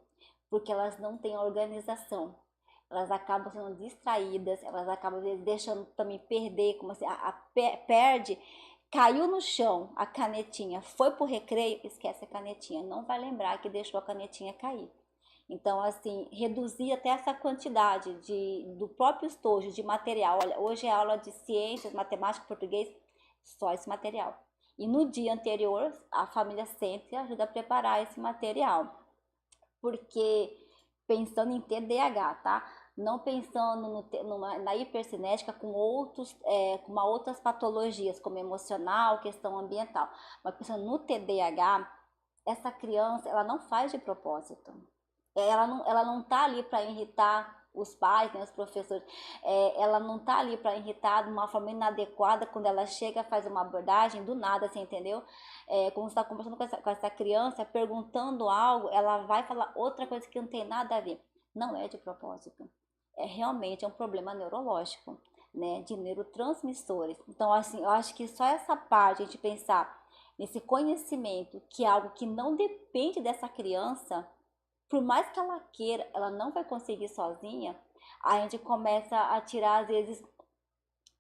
Porque elas não têm organização. Elas acabam sendo distraídas, elas acabam deixando também perder, como assim, perde, caiu no chão a canetinha, foi pro recreio, esquece a canetinha, não vai lembrar que deixou a canetinha cair. Então, assim, reduzir até essa quantidade do próprio estojo de material. Olha, hoje é aula de ciências, matemática, português, só esse material. E no dia anterior, a família senta e ajuda a preparar esse material. Porque, pensando em TDAH, tá? Não pensando na hipercinética com outras patologias, como emocional, questão ambiental. Mas pensando no TDAH, essa criança, ela não faz de propósito. Ela não tá ali para irritar os pais, né, os professores, ela não tá ali para irritar de uma forma inadequada quando ela chega, faz uma abordagem do nada, assim, entendeu? Quando você está conversando com essa criança, perguntando algo, ela vai falar outra coisa que não tem nada a ver. Não é de propósito. Realmente é um problema neurológico, né, de neurotransmissores. Então, assim, eu acho que só essa parte, a gente pensar nesse conhecimento, que é algo que não depende dessa criança, por mais que ela queira, ela não vai conseguir sozinha, a gente começa a tirar, às vezes,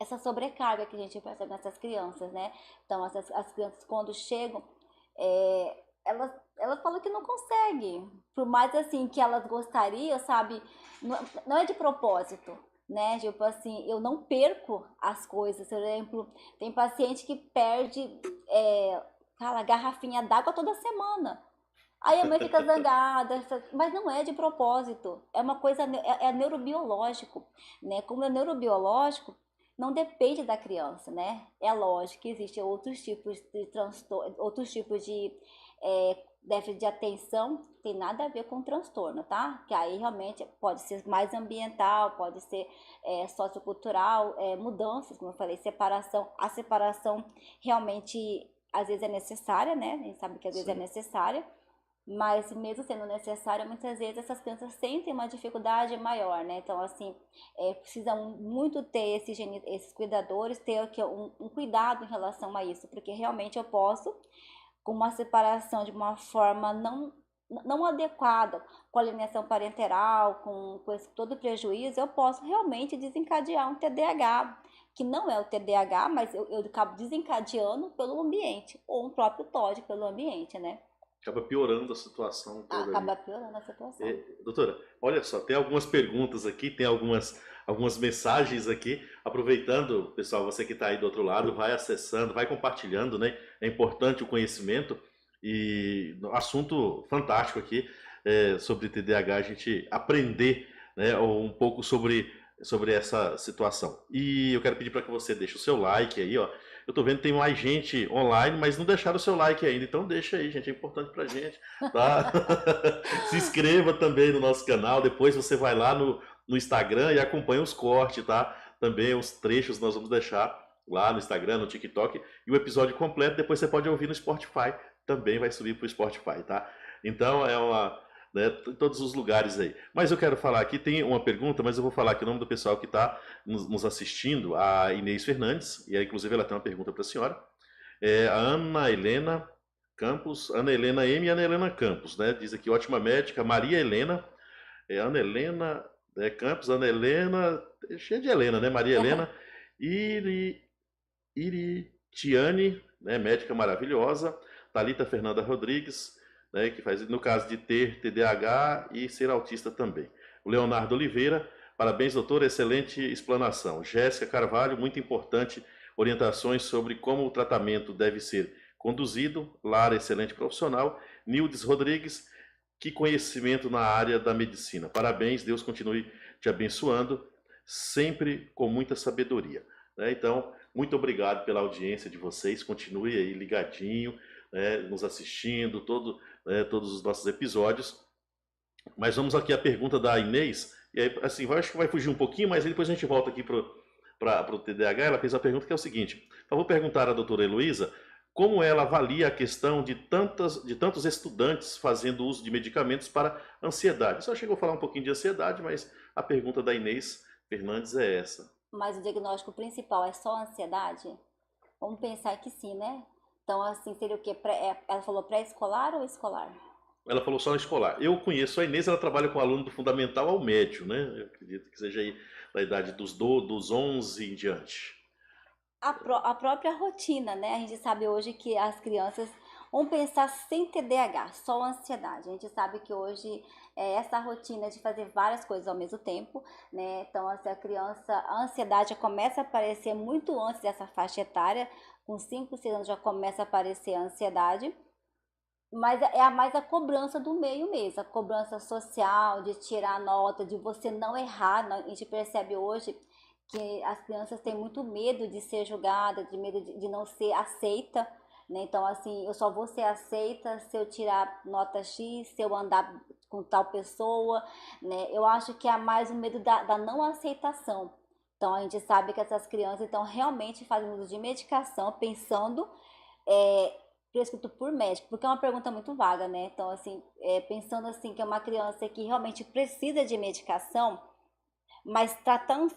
essa sobrecarga que a gente percebe nessas crianças, né? Então, as crianças, quando chegam, elas falam que não conseguem. Por mais, assim, que elas gostariam, sabe? Não é de propósito, né? Tipo assim, eu não perco as coisas. Por exemplo, tem paciente que perde, garrafinha d'água toda semana. Aí a mãe fica zangada, mas não é de propósito. É uma coisa, é neurobiológico, né? Como é neurobiológico, não depende da criança, né? É lógico que existem outros tipos de transtorno, outros tipos de déficit de atenção, tem nada a ver com transtorno, tá? Que aí realmente pode ser mais ambiental, pode ser sociocultural, mudanças, como eu falei, separação. A separação realmente às vezes é necessária, né? A gente sabe que às vezes é necessária, mas mesmo sendo necessária, muitas vezes essas crianças sentem uma dificuldade maior, né? Então, assim, precisam muito ter esses cuidadores, ter um cuidado em relação a isso, porque realmente eu posso, com uma separação de uma forma não adequada, com alienação parental, com esse todo prejuízo, eu posso realmente desencadear um TDAH, que não é o TDAH, mas eu acabo desencadeando pelo ambiente, ou um próprio TOD pelo ambiente, né? Acaba piorando a situação toda Acaba ali. piorando a situação. Doutora, olha só, tem algumas perguntas aqui, tem algumas mensagens aqui. Aproveitando, pessoal, você que está aí do outro lado, vai acessando, vai compartilhando, né? É importante o conhecimento e assunto fantástico aqui sobre TDAH, a gente aprender, né, um pouco sobre essa situação. E eu quero pedir para que você deixe o seu like aí, ó. Eu tô vendo que tem mais gente online, mas não deixaram o seu like ainda, então deixa aí, gente, é importante pra gente, tá? Se inscreva também no nosso canal, depois você vai lá no Instagram e acompanha os cortes, tá? Também os trechos nós vamos deixar lá no Instagram, no TikTok, e o episódio completo depois você pode ouvir no Spotify, também vai subir pro Spotify, tá? Então né, em todos os lugares aí. Mas eu quero falar aqui, tem uma pergunta, mas eu vou falar aqui o nome do pessoal que está nos assistindo, a Inês Fernandes, e aí, inclusive ela tem uma pergunta para a senhora. A Ana Helena Campos, Ana Helena M e Ana Helena Campos, né? Diz aqui, ótima médica, Maria Helena, Ana Helena Campos, Ana Helena, cheia de Helena, né? Maria Helena, Iritiane, né? Médica maravilhosa, Thalita Fernanda Rodrigues, né, que faz no caso de ter TDAH e ser autista também. O Leonardo Oliveira, parabéns, doutor, excelente explanação. Jéssica Carvalho, muito importante, orientações sobre como o tratamento deve ser conduzido. Lara, excelente profissional. Nildes Rodrigues, que conhecimento na área da medicina. Parabéns, Deus continue te abençoando, sempre com muita sabedoria. Então, muito obrigado pela audiência de vocês, continue aí ligadinho, nos assistindo, todos os nossos episódios. Mas vamos aqui à pergunta da Inês, e aí, assim, acho que vai fugir um pouquinho, mas aí depois a gente volta aqui para o TDAH. Ela fez a pergunta que é o seguinte: eu vou perguntar à doutora Heloísa como ela avalia a questão de tantos estudantes fazendo uso de medicamentos para ansiedade. Só chegou a falar um pouquinho de ansiedade, mas a pergunta da Inês Fernandes é essa. Mas o diagnóstico principal é só ansiedade? Vamos pensar que sim, né? Então, assim, seria o quê? Ela falou pré-escolar ou escolar? Ela falou só no escolar. Eu conheço a Inês, ela trabalha com aluno do fundamental ao médio, né? Eu acredito que seja aí da idade dos 11 em diante. A própria rotina, né? A gente sabe hoje que as crianças vão pensar sem TDAH, só ansiedade. A gente sabe que hoje essa rotina de fazer várias coisas ao mesmo tempo, né? Então, assim, a ansiedade começa a aparecer muito antes dessa faixa etária, com 5, 6 anos já começa a aparecer a ansiedade. Mas é mais a cobrança do meio mesmo, a cobrança social, de tirar nota, de você não errar. A gente percebe hoje que as crianças têm muito medo de ser julgada, de medo de não ser aceita, né? Então, assim, eu só vou ser aceita se eu tirar nota X, se eu andar com tal pessoa, né? Eu acho que é mais o medo da não aceitação. Então, a gente sabe que essas crianças então realmente fazem uso de medicação pensando prescrito por médico, porque é uma pergunta muito vaga, né? Então, assim, pensando assim que é uma criança que realmente precisa de medicação, mas tratando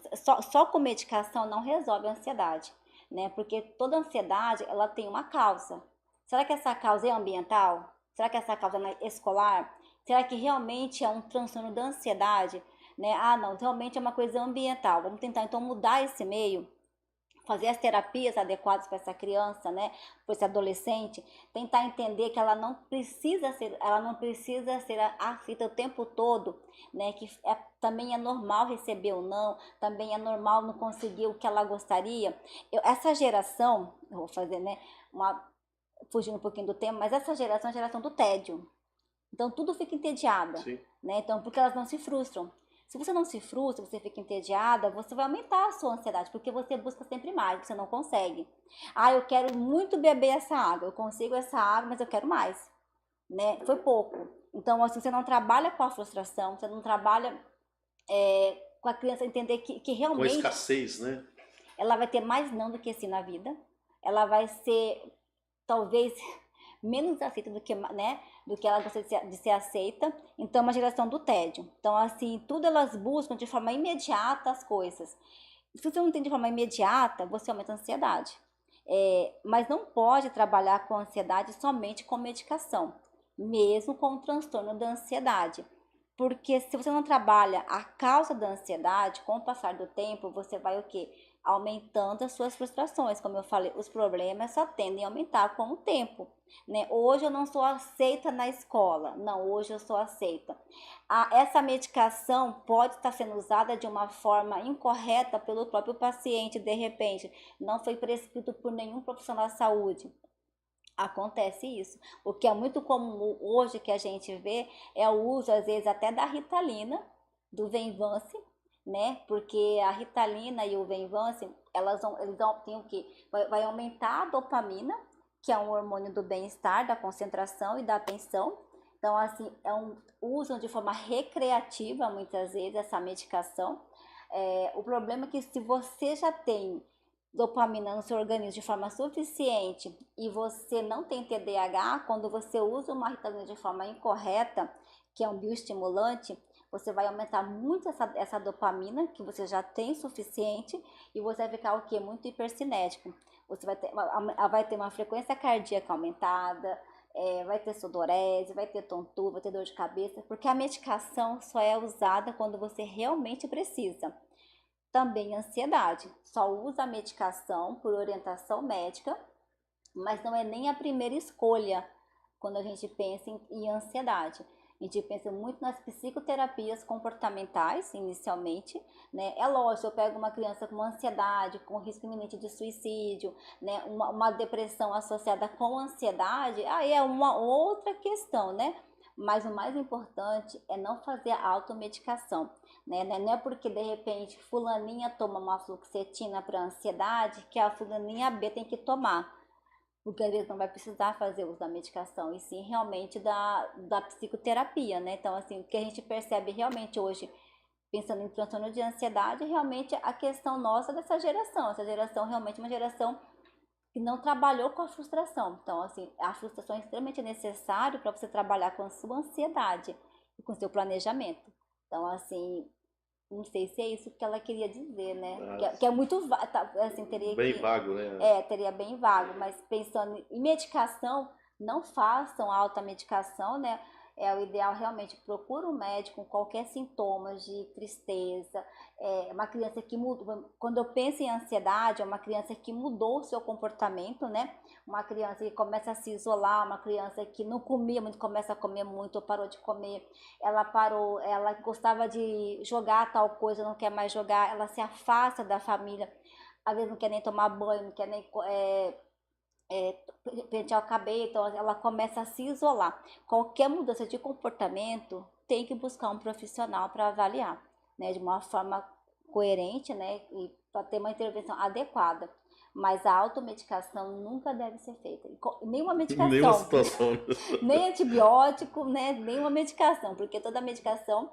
só com medicação não resolve a ansiedade, né? Porque toda ansiedade, ela tem uma causa. Será que essa causa é ambiental? Será que essa causa é escolar? Será que realmente é um transtorno da ansiedade, né? Ah, não, realmente é uma coisa ambiental. Vamos tentar então mudar esse meio, fazer as terapias adequadas para essa criança, né, para esse adolescente, tentar entender que ela não precisa ser aflita o tempo todo, né, que também é normal receber ou não, também é normal não conseguir o que ela gostaria. Essa geração, eu vou fazer, né, fugindo um pouquinho do tema, mas essa geração é a geração do tédio. Então tudo fica entediada, Sim. né? Então porque elas não se frustram. Se você não se frustra, você fica entediada, você vai aumentar a sua ansiedade, porque você busca sempre mais, você não consegue. Ah, eu quero muito beber essa água, eu consigo essa água, mas eu quero mais, né? Foi pouco. Então, assim, você não trabalha com a frustração, você não trabalha com a criança entender que Com a realmente escassez, né? ela vai ter mais não do que sim na vida. Ela vai ser, talvez, menos aceita do que, né, do que ela gostaria de ser aceita. Então, é uma geração do tédio. Então, assim, tudo elas buscam de forma imediata as coisas. Se você não tem de forma imediata, você aumenta a ansiedade. Mas não pode trabalhar com ansiedade somente com medicação, mesmo com o transtorno da ansiedade. Porque se você não trabalha a causa da ansiedade, com o passar do tempo, você vai o quê? Aumentando as suas frustrações. Como eu falei, os problemas só tendem a aumentar com o tempo, né? Hoje eu não sou aceita na escola. Não, hoje eu sou aceita. Essa medicação pode estar sendo usada de uma forma incorreta pelo próprio paciente, de repente. Não foi prescrito por nenhum profissional de saúde. Acontece isso. O que é muito comum hoje que a gente vê é o uso, às vezes, até da Ritalina, do Venvance, né? Porque a Ritalina e o Venvance, eles têm o quê? Vai aumentar a dopamina, que é um hormônio do bem-estar, da concentração e da atenção. Então, assim, usam de forma recreativa, muitas vezes, essa medicação. O problema é que se você já tem dopamina no seu organismo de forma suficiente e você não tem TDAH, quando você usa uma Ritalina de forma incorreta, que é um bioestimulante, você vai aumentar muito essa dopamina que você já tem suficiente e você vai ficar o quê? Muito hipercinético. Você vai ter uma frequência cardíaca aumentada, vai ter sudorese, vai ter tontura, vai ter dor de cabeça, porque a medicação só é usada quando você realmente precisa. Também ansiedade, só usa a medicação por orientação médica, mas não é nem a primeira escolha quando a gente pensa em ansiedade. A gente pensa muito nas psicoterapias comportamentais, inicialmente, né? É lógico, eu pego uma criança com ansiedade, com risco iminente de suicídio, né? Uma depressão associada com ansiedade, aí é uma outra questão, né? Mas o mais importante é não fazer a automedicação, né? Não é porque de repente fulaninha toma uma fluoxetina para ansiedade que a fulaninha B tem que tomar, porque às vezes não vai precisar fazer uso da medicação, e sim realmente da psicoterapia, né? Então, assim, o que a gente percebe realmente hoje, pensando em transtorno de ansiedade, é realmente a questão nossa dessa geração. Essa geração realmente é uma geração que não trabalhou com a frustração. Então, assim, a frustração é extremamente necessária para você trabalhar com a sua ansiedade e com o seu planejamento. Então, assim, não sei se é isso que ela queria dizer, né? Que é muito assim, teria bem que vago, né? teria bem vago, mas pensando em medicação, não façam alta medicação, né? É o ideal realmente, procura um médico com qualquer sintoma de tristeza, uma criança que mudou, quando eu penso em ansiedade, é uma criança que mudou o seu comportamento, né? Uma criança que começa a se isolar, uma criança que não comia muito, começa a comer muito, ou parou de comer, ela parou, ela gostava de jogar tal coisa, não quer mais jogar, ela se afasta da família, às vezes não quer nem tomar banho, não quer nem pentear o cabelo, então ela começa a se isolar. Qualquer mudança de comportamento tem que buscar um profissional para avaliar, né, de uma forma coerente, né, e para ter uma intervenção adequada. Mas a automedicação nunca deve ser feita. Nenhuma Nenhuma medicação, situação. nem antibiótico, né? Nenhuma medicação, porque toda medicação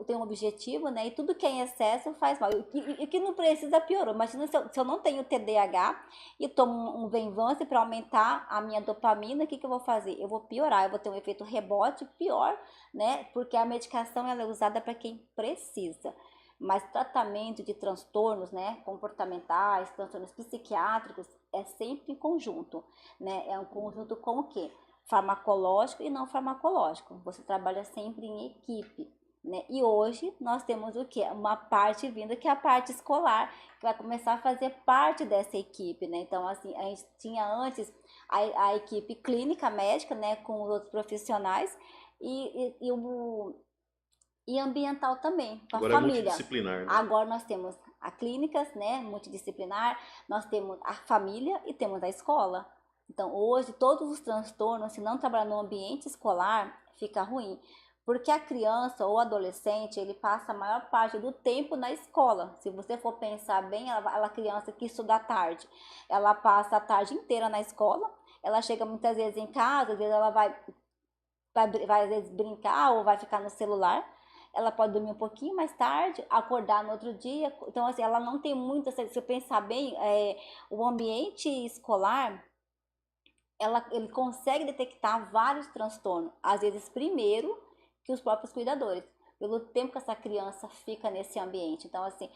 tem um objetivo, né? E tudo que é em excesso faz mal. E o que não precisa piorou. Imagina se eu não tenho TDAH e tomo um Venvance para aumentar a minha dopamina, o que eu vou fazer? Eu vou piorar, eu vou ter um efeito rebote pior, né? Porque a medicação ela é usada para quem precisa. Mas tratamento de transtornos, né, comportamentais, transtornos psiquiátricos, é sempre em conjunto, né? É um conjunto com o quê? Farmacológico e não farmacológico. Você trabalha sempre em equipe, né? E hoje nós temos o quê? Uma parte vinda que é a parte escolar, que vai começar a fazer parte dessa equipe, né? Então, assim, a gente tinha antes a equipe clínica médica, né, com os outros profissionais e ambiental também, com a Agora é família. multidisciplinar, né? Agora nós temos a clínicas, né, multidisciplinar, nós temos a família e temos a escola. Então, hoje, todos os transtornos, se não trabalhar no ambiente escolar, fica ruim. Porque a criança ou adolescente, ele passa a maior parte do tempo na escola. Se você for pensar bem, ela criança que estuda à tarde, ela passa a tarde inteira na escola, ela chega muitas vezes em casa, às vezes ela vai às vezes brincar ou vai ficar no celular. Ela pode dormir um pouquinho mais tarde, acordar no outro dia. Então, assim, ela não tem muito, se você pensar bem, o ambiente escolar, ele consegue detectar vários transtornos. Às vezes, primeiro que os próprios cuidadores, pelo tempo que essa criança fica nesse ambiente. Então, assim,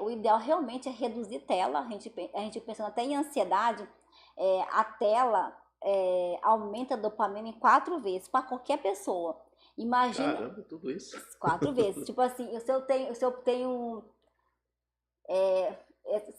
o ideal realmente é reduzir tela. A gente pensando até em ansiedade, a tela aumenta a dopamina em 4 vezes para qualquer pessoa. Imagina. Caramba, tudo isso. 4 vezes. Tipo assim, se eu tenho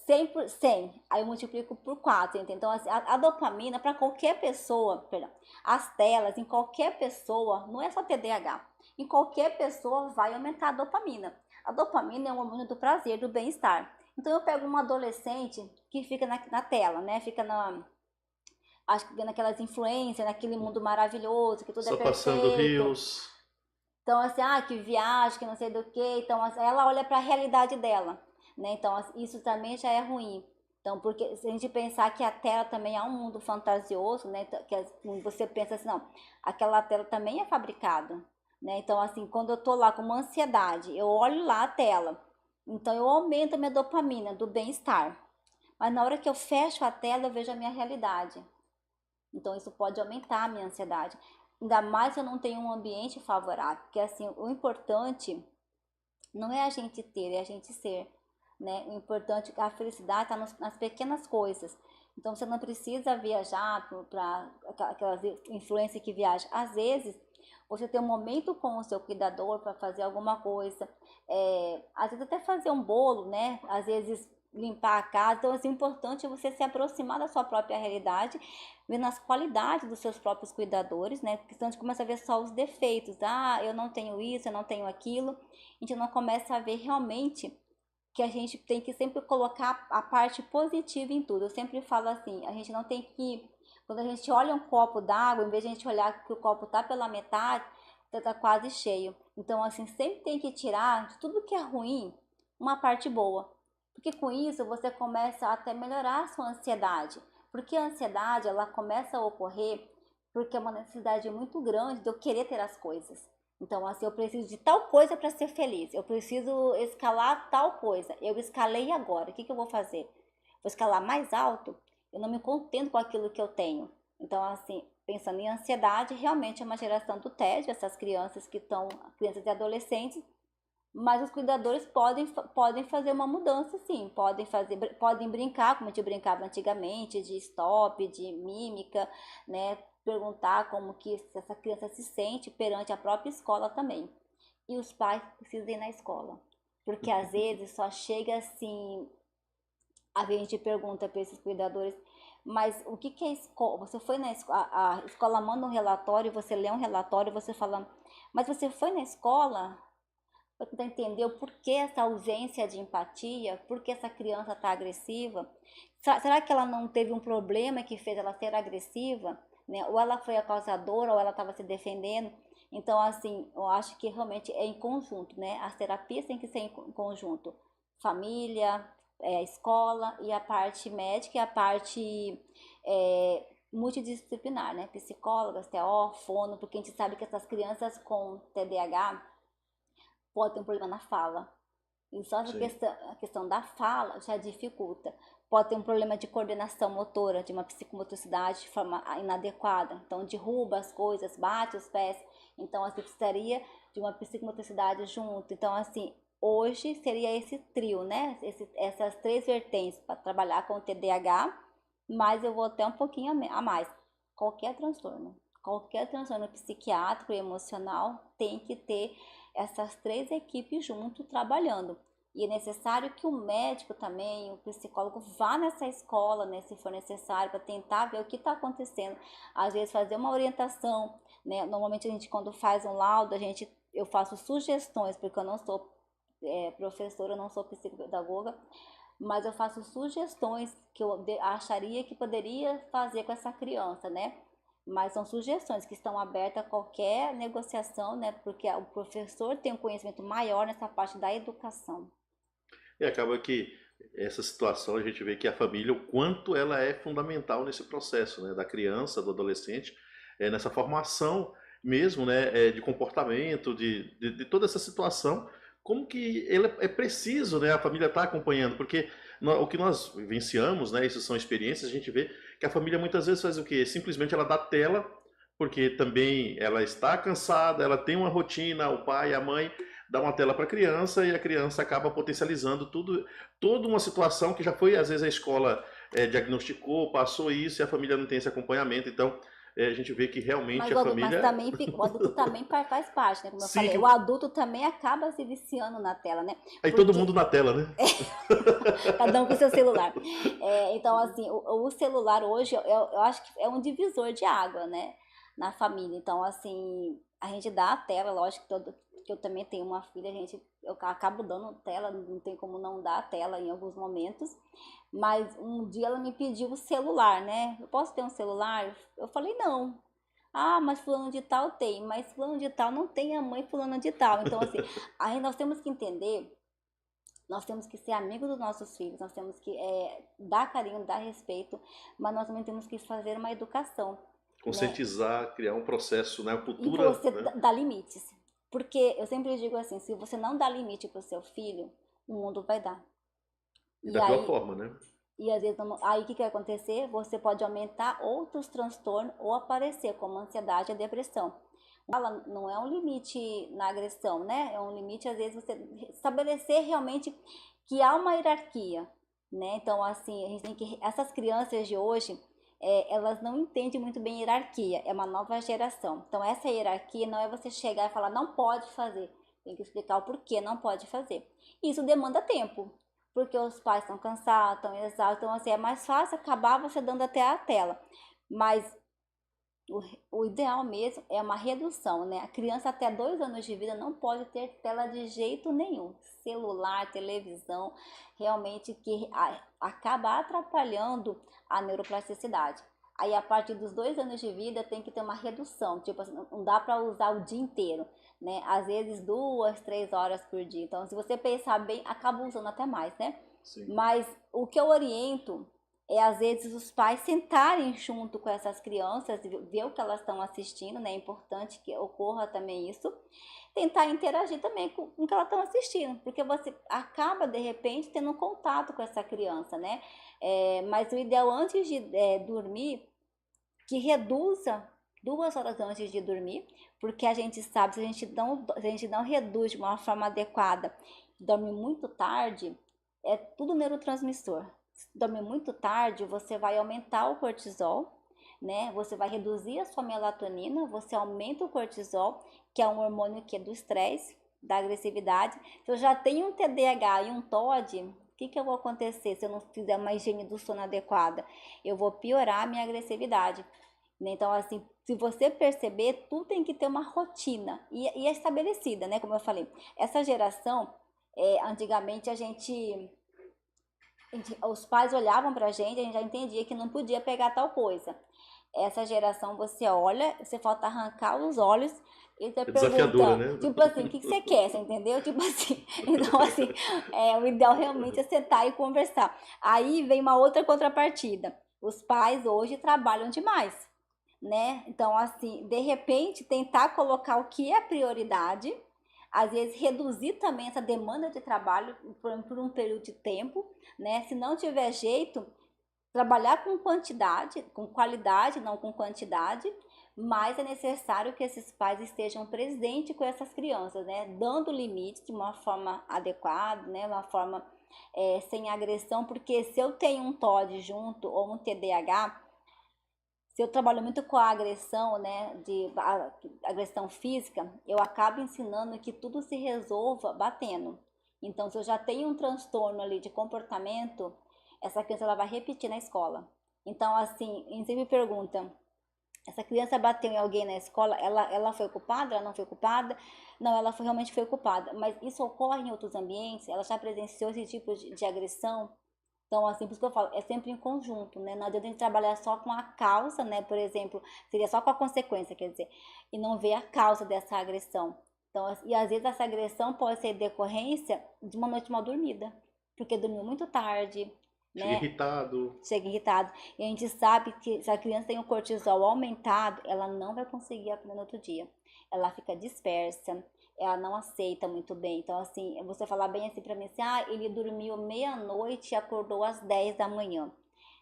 100 por 100, aí eu multiplico por 4, entendeu? Então, assim, a dopamina para qualquer pessoa, perdão, as telas em qualquer pessoa, não é só TDAH, em qualquer pessoa vai aumentar a dopamina. A dopamina é um hormônio do prazer, do bem-estar. Então, eu pego um adolescente que fica na tela, né? Fica acho que naquelas influências, naquele mundo maravilhoso, que tudo é Só passando perfeito. rios. Então, assim, que viagem, que não sei do que. Então, assim, ela olha para a realidade dela, né? Então, isso também já é ruim. Então, porque se a gente pensar que a tela também é um mundo fantasioso, né? Que você pensa assim, não, aquela tela também é fabricada, né? Então, assim, quando eu tô lá com uma ansiedade, eu olho lá a tela. Então, eu aumento a minha dopamina do bem-estar. Mas na hora que eu fecho a tela, eu vejo a minha realidade. Então, isso pode aumentar a minha ansiedade. Ainda mais se eu não tenho um ambiente favorável. Porque, assim, o importante não é a gente ter, é a gente ser. Né? O importante, a felicidade está nas pequenas coisas. Então, você não precisa viajar para aquelas influências que viajam. Às vezes, você tem um momento com o seu cuidador para fazer alguma coisa. Às vezes, até fazer um bolo, né? Às vezes, limpar a casa. Então, assim, o importante é você se aproximar da sua própria realidade, vendo as qualidades dos seus próprios cuidadores, né? Porque senão a gente começa a ver só os defeitos. Eu não tenho isso, eu não tenho aquilo. A gente não começa a ver realmente que a gente tem que sempre colocar a parte positiva em tudo. Eu sempre falo assim, a gente não tem que, quando a gente olha um copo d'água, em vez de a gente olhar que o copo tá pela metade, tá quase cheio. Então, assim, sempre tem que tirar de tudo que é ruim uma parte boa. Porque com isso você começa a até melhorar a sua ansiedade. Porque a ansiedade, ela começa a ocorrer porque é uma necessidade muito grande de eu querer ter as coisas. Então, assim, eu preciso de tal coisa para ser feliz. Eu preciso escalar tal coisa. Eu escalei agora. O que eu vou fazer? Vou escalar mais alto? Eu não me contento com aquilo que eu tenho. Então, assim, pensando em ansiedade, realmente é uma geração do tédio, essas crianças que estão, crianças e adolescentes, mas os cuidadores podem fazer uma mudança, sim. Podem brincar, como a gente brincava antigamente, de stop, de mímica, né? Perguntar como que essa criança se sente perante a própria escola também. E os pais precisam ir na escola. Porque às vezes só chega assim, a gente pergunta para esses cuidadores, mas o que é escola? Você foi na escola, a escola manda um relatório, você lê um relatório, você fala, mas você foi na escola? Para tentar entender o porquê essa ausência de empatia, por que essa criança está agressiva. Será que ela não teve um problema que fez ela ser agressiva? Né? Ou ela foi a causadora, ou ela estava se defendendo. Então, assim, eu acho que realmente é em conjunto, né? As terapias têm que ser em conjunto. Família, a escola e a parte médica e a parte multidisciplinar, né? Psicólogas, TO, fono, porque a gente sabe que essas crianças com TDAH podem ter um problema na fala. E só a questão da fala já dificulta. Pode ter um problema de coordenação motora, de uma psicomotricidade de forma inadequada. Então, derruba as coisas, bate os pés. Então, assim, precisaria de uma psicomotricidade junto. Então, assim, hoje seria esse trio, né? Essas 3 vertentes para trabalhar com o TDAH, mas eu vou até um pouquinho a mais. Qualquer transtorno psiquiátrico e emocional tem que ter essas 3 equipes junto trabalhando. E é necessário que o médico também, o psicólogo, vá nessa escola, né, se for necessário, para tentar ver o que está acontecendo. Às vezes fazer uma orientação, né? Normalmente a gente, quando faz um laudo, eu faço sugestões, porque eu não sou professora, eu não sou psicopedagoga, mas eu faço sugestões que eu acharia que poderia fazer com essa criança, né? Mas são sugestões que estão abertas a qualquer negociação, né? Porque o professor tem um conhecimento maior nessa parte da educação. E acaba que essa situação a gente vê que a família, o quanto ela é fundamental nesse processo, né? Da criança, do adolescente, nessa formação mesmo, né? De comportamento, de toda essa situação. Como que ele é preciso, né? A família estar acompanhando, porque o que nós vivenciamos, né? Isso são experiências, a gente vê que a família muitas vezes faz o quê? Simplesmente ela dá tela, porque também ela está cansada, ela tem uma rotina, o pai, a mãe dá uma tela para a criança e a criança acaba potencializando toda uma situação que já foi, às vezes a escola diagnosticou, passou isso e a família não tem esse acompanhamento, então a gente vê que realmente a família... Mas também o adulto também faz parte, né? Como eu Sim, falei, o adulto também acaba se viciando na tela, né? Aí todo mundo na tela, né? Cada um com seu celular. Então, assim, o celular hoje, eu acho que é um divisor de água, né? Na família. Então, assim, a gente dá a tela, lógico que eu também tenho uma filha, eu acabo dando tela, não tem como não dar a tela em alguns momentos. Mas um dia ela me pediu o celular, né? Eu posso ter um celular? Eu falei, não. Ah, mas fulano de tal tem, mas fulano de tal não tem a mãe fulano de tal. Então, assim, aí nós temos que entender, nós temos que ser amigos dos nossos filhos, nós temos que dar carinho, dar respeito, mas nós também temos que fazer uma educação, né? Conscientizar, criar um processo, né? Uma E cultura, você né? dá limites. Porque eu sempre digo assim, se você não dá limite para o seu filho, o mundo vai dar. E E da pior aí, forma, né? e às vezes, aí o que vai acontecer? Você pode aumentar outros transtornos ou aparecer, como a ansiedade e a depressão. Ela não é um limite na agressão, né? É um limite, às vezes, você estabelecer realmente que há uma hierarquia, né? Então, assim, a gente tem que... Essas crianças de hoje, elas não entendem muito bem hierarquia, é uma nova geração. Então, essa hierarquia não é você chegar e falar, não pode fazer. Tem que explicar o porquê não pode fazer. Isso demanda tempo, porque os pais estão cansados, estão exaustos, então assim, é mais fácil acabar você dando até a tela. Mas o ideal mesmo é uma redução, né? A criança até 2 anos de vida não pode ter tela de jeito nenhum. Celular, televisão, realmente que acaba atrapalhando a neuroplasticidade. Aí a partir dos 2 anos de vida tem que ter uma redução, tipo assim, não dá para usar o dia inteiro, né? Às vezes 2, 3 horas por dia. Então, se você pensar bem, acaba usando até mais, né? Sim. Mas o que eu oriento às vezes os pais sentarem junto com essas crianças, ver o que elas estão assistindo, né? É importante que ocorra também isso. Tentar interagir também com o que elas estão assistindo, porque você acaba, de repente, tendo contato com essa criança, né? Mas o ideal antes de dormir, que reduza 2 horas antes de dormir, porque a gente sabe, se a gente não reduz de uma forma adequada, dorme muito tarde, é tudo neurotransmissor. Se dorme muito tarde, você vai aumentar o cortisol, né? Você vai reduzir a sua melatonina, você aumenta o cortisol, que é um hormônio que é do estresse, da agressividade. Se eu já tenho um TDAH e um TOD, o que vai acontecer se eu não fizer uma higiene do sono adequada? Eu vou piorar a minha agressividade. Então, assim, se você perceber, tudo tem que ter uma rotina e é estabelecida, né? Como eu falei, essa geração, antigamente a gente os pais olhavam pra gente, a gente já entendia que não podia pegar tal coisa. Essa geração, você olha, você falta arrancar os olhos e você É desafiadora, pergunta, né? tipo assim, o que você quer, você entendeu? Tipo assim, então assim, o ideal realmente é sentar e conversar. Aí vem uma outra contrapartida. Os pais hoje trabalham demais, né? Então, assim, de repente, tentar colocar o que é prioridade, às vezes reduzir também essa demanda de trabalho por um período de tempo, né? Se não tiver jeito, trabalhar com quantidade, com qualidade, não com quantidade, mas é necessário que esses pais estejam presentes com essas crianças, né? Dando limite de uma forma adequada, né? Uma forma sem agressão, porque se eu tenho um TOD junto ou um TDAH, se eu trabalho muito com a agressão, né, agressão física, eu acabo ensinando que tudo se resolva batendo. Então, se eu já tenho um transtorno ali de comportamento, essa criança ela vai repetir na escola. Então, assim, a gente sempre pergunta, essa criança bateu em alguém na escola, ela foi culpada, ela não foi culpada? Não, realmente foi culpada. Mas isso ocorre em outros ambientes? Ela já presenciou esse tipo de agressão? Então, assim, por isso que eu falo, é sempre em conjunto, né? Não adianta a gente trabalhar só com a causa, né? Por exemplo, seria só com a consequência, quer dizer, e não ver a causa dessa agressão. Então, e às vezes essa agressão pode ser decorrência de uma noite mal dormida, porque dormiu muito tarde, Chega né? irritado. Chega irritado. E a gente sabe que se a criança tem o cortisol aumentado, ela não vai conseguir aprender no outro dia. Ela fica dispersa, ela não aceita muito bem. Então, assim, você falar bem assim pra mim, assim, ele dormiu meia-noite e acordou às 10 da manhã.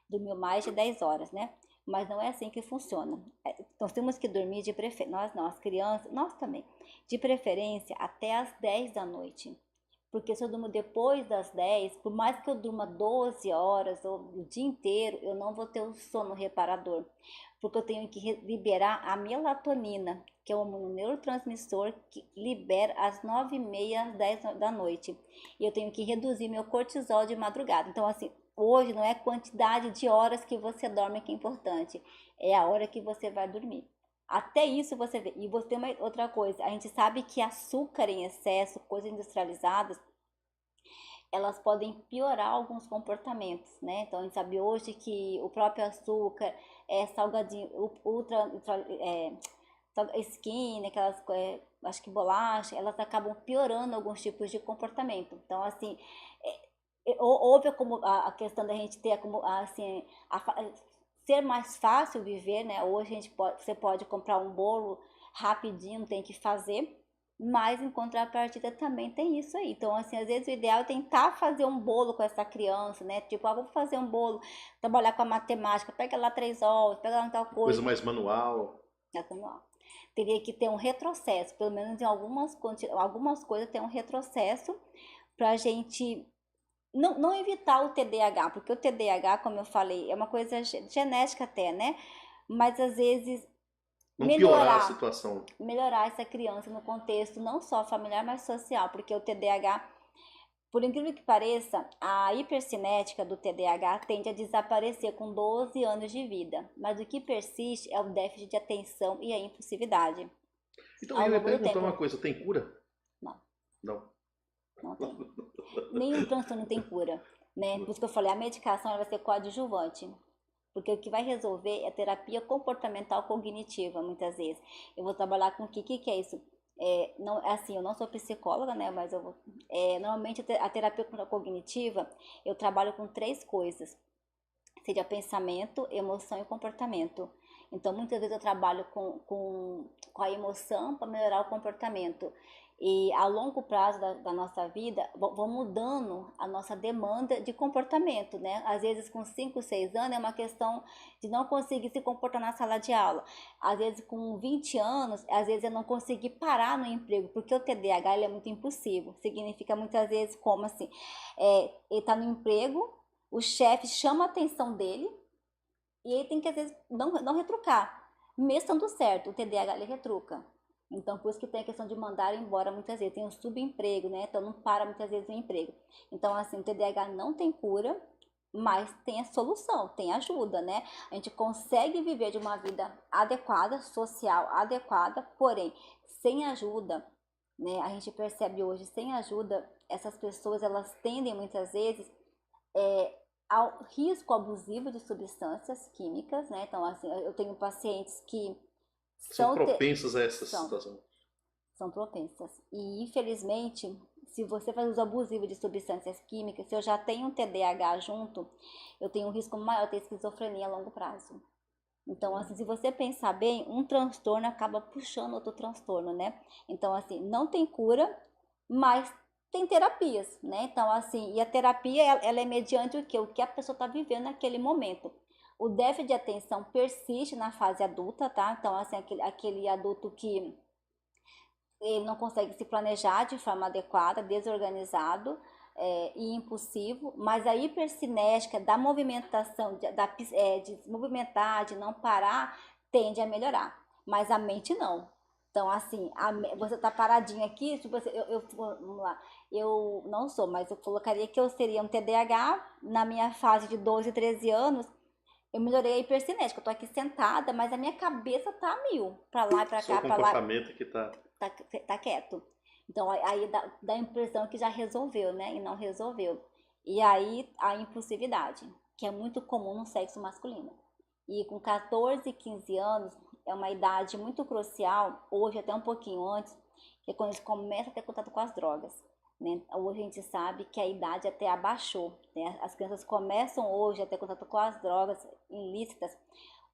Dormiu mais de 10 horas, né? Mas não é assim que funciona. Nós temos que dormir de preferência, nós não, as crianças, nós também, de preferência até às 10 da noite. Porque se eu durmo depois das 10, por mais que eu durma 12 horas ou o dia inteiro, eu não vou ter o sono reparador. Porque eu tenho que liberar a melatonina, que é um neurotransmissor que libera às 9h30, às 10 da noite. E eu tenho que reduzir meu cortisol de madrugada. Então, assim, hoje não é a quantidade de horas que você dorme que é importante, é a hora que você vai dormir. Até isso você vê. E você tem uma outra coisa, a gente sabe que açúcar em excesso, coisas industrializadas, elas podem piorar alguns comportamentos, né? Então a gente sabe hoje que o próprio açúcar, salgadinho, ultra skin, aquelas, acho que bolacha, elas acabam piorando alguns tipos de comportamento. Então assim, houve como a questão da gente ter como assim ser mais fácil viver, né? Hoje você pode comprar um bolo rapidinho, não tem que fazer, mas em contrapartida também tem isso aí. Então, assim, às vezes o ideal é tentar fazer um bolo com essa criança, né? Tipo, vou fazer um bolo, trabalhar com a matemática, pega lá 3 ovos, pega lá tal Coisa coisa. mais manual. Teria que ter um retrocesso, pelo menos em algumas coisas tem um retrocesso pra gente não evitar o TDAH, porque o TDAH, como eu falei, é uma coisa genética até, né? Mas às vezes Não piorar a melhorar, situação. melhorar essa criança no contexto não só familiar, mas social, porque o TDAH, por incrível que pareça, a hipercinética do TDAH tende a desaparecer com 12 anos de vida, mas o que persiste é o déficit de atenção e a impulsividade Então, ao eu ia longo do perguntar uma tempo. coisa, tem cura? Não, Não. não tem. Nenhum transtorno tem cura, né? Por isso que eu falei, a medicação ela vai ser coadjuvante. Porque o que vai resolver é terapia comportamental cognitiva, muitas vezes. Eu vou trabalhar com o que é isso? Não, assim, eu não sou psicóloga, né? Mas normalmente a terapia cognitiva, eu trabalho com 3 coisas. Seria pensamento, emoção e comportamento. Então, muitas vezes eu trabalho com a emoção para melhorar o comportamento. E a longo prazo da nossa vida, vão mudando a nossa demanda de comportamento, né? Às vezes com 5, 6 anos é uma questão de não conseguir se comportar na sala de aula. Às vezes com 20 anos, às vezes eu não conseguir parar no emprego, porque o TDAH ele é muito impulsivo. Significa muitas vezes como assim, ele está no emprego, o chefe chama a atenção dele e ele tem que às vezes não retrucar. Mesmo estando certo, o TDAH ele retruca. Então, por isso que tem a questão de mandar embora muitas vezes. Tem o subemprego, né? Então, não para muitas vezes o emprego. Então, assim, o TDAH não tem cura, mas tem a solução, tem ajuda, né? A gente consegue viver de uma vida adequada, social adequada, porém, sem ajuda, né? A gente percebe hoje, sem ajuda, essas pessoas, elas tendem muitas vezes ao risco abusivo de substâncias químicas, né? Então, assim, eu tenho pacientes que São propensas a essa são, situação. são propensas. E, infelizmente, se você faz uso abusivo de substâncias químicas, se eu já tenho um TDAH junto, eu tenho um risco maior de ter esquizofrenia a longo prazo. Então, assim, se você pensar bem, um transtorno acaba puxando outro transtorno, né? Então, assim, não tem cura, mas tem terapias, né? Então, assim, e a terapia, ela é mediante o quê? O que a pessoa está vivendo naquele momento. O déficit de atenção persiste na fase adulta, tá? Então, assim, aquele adulto que ele não consegue se planejar de forma adequada, desorganizado e impulsivo, mas a hipercinética da movimentação, de se movimentar, de não parar, tende a melhorar, mas a mente não. Então, assim, você tá paradinho aqui, tipo assim, vamos lá, eu não sou, mas eu colocaria que eu seria um TDAH na minha fase de 12, 13 anos, eu melhorei a hipercinética, eu tô aqui sentada, mas a minha cabeça tá a mil, pra lá e pra Seu cá, pra lá, comportamento que tá. tá quieto. Então aí dá a impressão que já resolveu, né? E não resolveu. E aí a impulsividade, que é muito comum no sexo masculino. E com 14, 15 anos é uma idade muito crucial, hoje até um pouquinho antes, que é quando eles começam a ter contato com as drogas. Né? Hoje a gente sabe que a idade até abaixou. Né? As crianças começam hoje a ter contato com as drogas ilícitas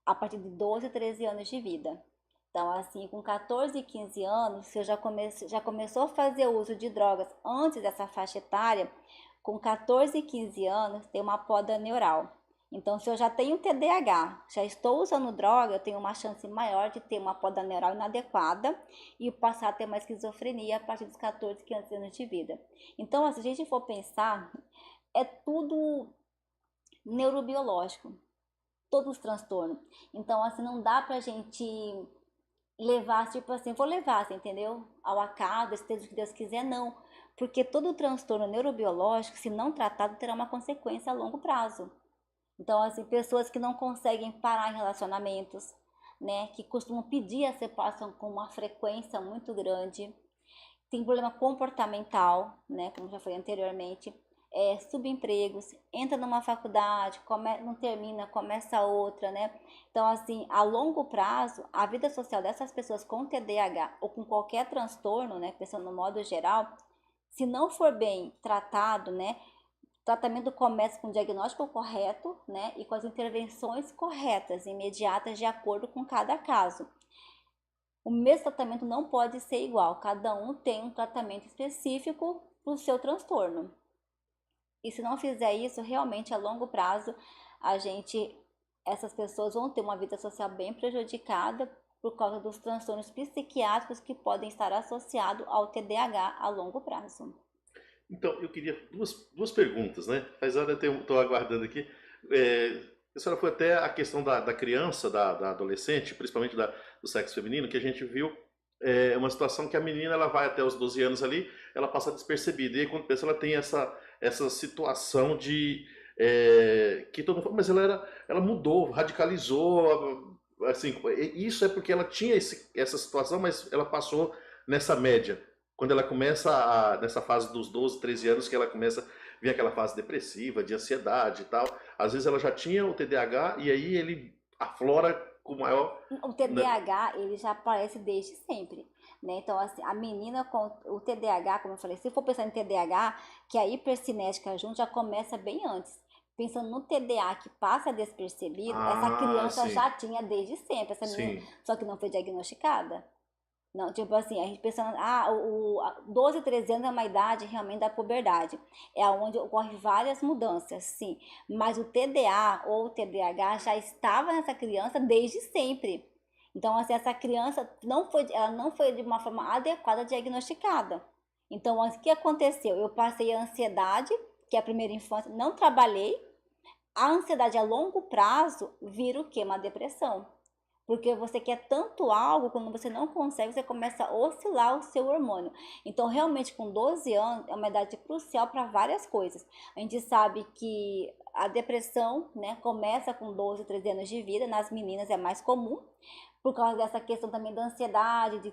a partir de 12, 13 anos de vida. Então, assim, com 14 e 15 anos, se eu já começou a fazer uso de drogas antes dessa faixa etária, com 14 e 15 anos, tem uma poda neural. Então, se eu já tenho TDAH, já estou usando droga, eu tenho uma chance maior de ter uma poda neural inadequada e passar a ter uma esquizofrenia a partir dos 14, 15 anos de vida. Então, se a gente for pensar, é tudo neurobiológico, todos os transtornos. Então, assim, não dá pra gente levar, tipo assim, vou levar, você entendeu? Ao acaso, seja o que Deus quiser, não. Porque todo transtorno neurobiológico, se não tratado, terá uma consequência a longo prazo. Então, assim, pessoas que não conseguem parar em relacionamentos, né? Que costumam pedir a separação com uma frequência muito grande. Tem problema comportamental, né? Como já foi anteriormente. Subempregos, entra numa faculdade, não termina, começa outra, né? Então, assim, a longo prazo, a vida social dessas pessoas com TDAH ou com qualquer transtorno, né, pensando no modo geral, se não for bem tratado, né, o tratamento começa com o diagnóstico correto, né, e com as intervenções corretas, imediatas, de acordo com cada caso. O mesmo tratamento não pode ser igual, cada um tem um tratamento específico para o seu transtorno. E se não fizer isso, realmente a longo prazo, essas pessoas vão ter uma vida social bem prejudicada por causa dos transtornos psiquiátricos que podem estar associados ao TDAH a longo prazo. Então, eu queria duas perguntas, né? Faz hora eu estou aguardando aqui. A senhora foi até a questão da criança, da adolescente, principalmente do sexo feminino, que a gente viu uma situação que a menina ela vai até os 12 anos ali, ela passa despercebida. E aí, quando pensa, ela tem essa situação de que todo mundo fala, mas ela mudou, radicalizou, assim, isso é porque ela tinha essa situação, mas ela passou nessa média. Quando ela começa nessa fase dos 12, 13 anos, que ela começa a vir aquela fase depressiva, de ansiedade e tal, às vezes ela já tinha o TDAH e aí ele aflora com maior... O Né? TDAH, ele já aparece desde sempre. Né? Então, assim, a menina com o TDAH, como eu falei, se for pensar em TDAH, que a hipercinética junto já começa bem antes. Pensando no TDA que passa despercebido, essa criança Sim. já tinha desde sempre, essa menina, só que não foi diagnosticada. Não, tipo assim, a gente pensando, 12, 13 anos é uma idade realmente da puberdade. É onde ocorrem várias mudanças, sim. Mas o TDA ou o TDAH já estava nessa criança desde sempre. Então, assim, essa criança ela não foi de uma forma adequada diagnosticada. Então, o que aconteceu? Eu passei a ansiedade, que é a primeira infância, não trabalhei. A ansiedade a longo prazo vira o quê? Uma depressão. Porque você quer tanto algo, quando você não consegue, você começa a oscilar o seu hormônio. Então, realmente, com 12 anos, é uma idade crucial para várias coisas. A gente sabe que a depressão, né, começa com 12, 13 anos de vida, nas meninas é mais comum, por causa dessa questão também da ansiedade,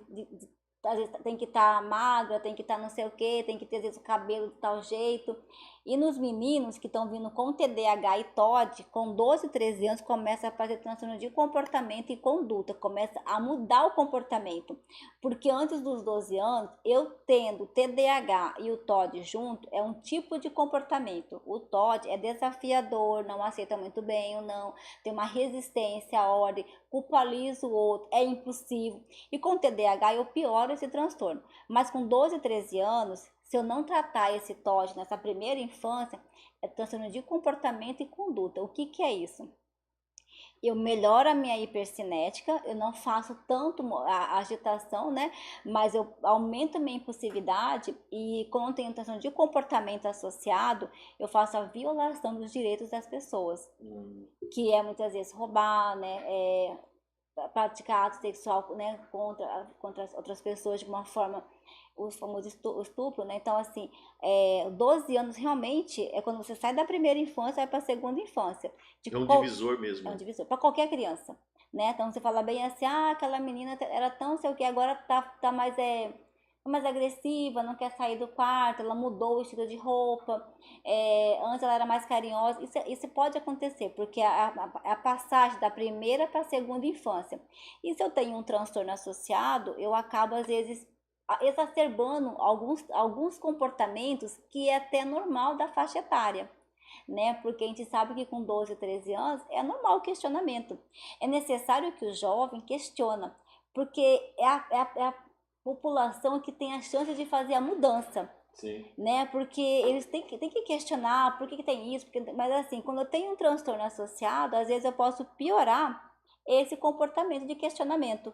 às vezes tem que estar magra, tem que estar não sei o que, tem que ter às vezes, o cabelo de tal jeito. E nos meninos que estão vindo com TDAH e TOD, com 12, 13 anos, começa a fazer transtorno de comportamento e conduta, começa a mudar o comportamento. Porque antes dos 12 anos, eu tendo TDAH e o TOD junto, é um tipo de comportamento. O TOD é desafiador, não aceita muito bem ou não, tem uma resistência à ordem, culpabiliza o outro, é impulsivo. E com TDAH eu pioro esse transtorno. Mas com 12, 13 anos, se eu não tratar esse TOD nessa primeira infância, é transtorno de comportamento e conduta. O que é isso? Eu melhoro a minha hipercinética, eu não faço tanto a agitação, né? Mas eu aumento a minha impulsividade e quando tem transtorno de comportamento associado, eu faço a violação dos direitos das pessoas, que é muitas vezes roubar, né? Praticar ato sexual, né, contra as outras pessoas de uma forma, o famoso estupro, né? Então, assim, 12 anos realmente é quando você sai da primeira infância e vai para a segunda infância. É um divisor mesmo. É um divisor, para qualquer criança, né? Então, você fala bem assim, aquela menina era tão sei o que, agora tá mais agressiva, não quer sair do quarto, ela mudou o estilo de roupa, antes ela era mais carinhosa. Isso pode acontecer, porque a passagem da primeira para a segunda infância. E se eu tenho um transtorno associado, eu acabo, às vezes, exacerbando alguns comportamentos que é até normal da faixa etária, né? Porque a gente sabe que com 12, 13 anos é normal o questionamento. É necessário que o jovem questione, porque é a população que tem a chance de fazer a mudança. Sim. Né? Porque eles têm que questionar por que tem isso, mas assim, quando eu tenho um transtorno associado, às vezes eu posso piorar esse comportamento de questionamento,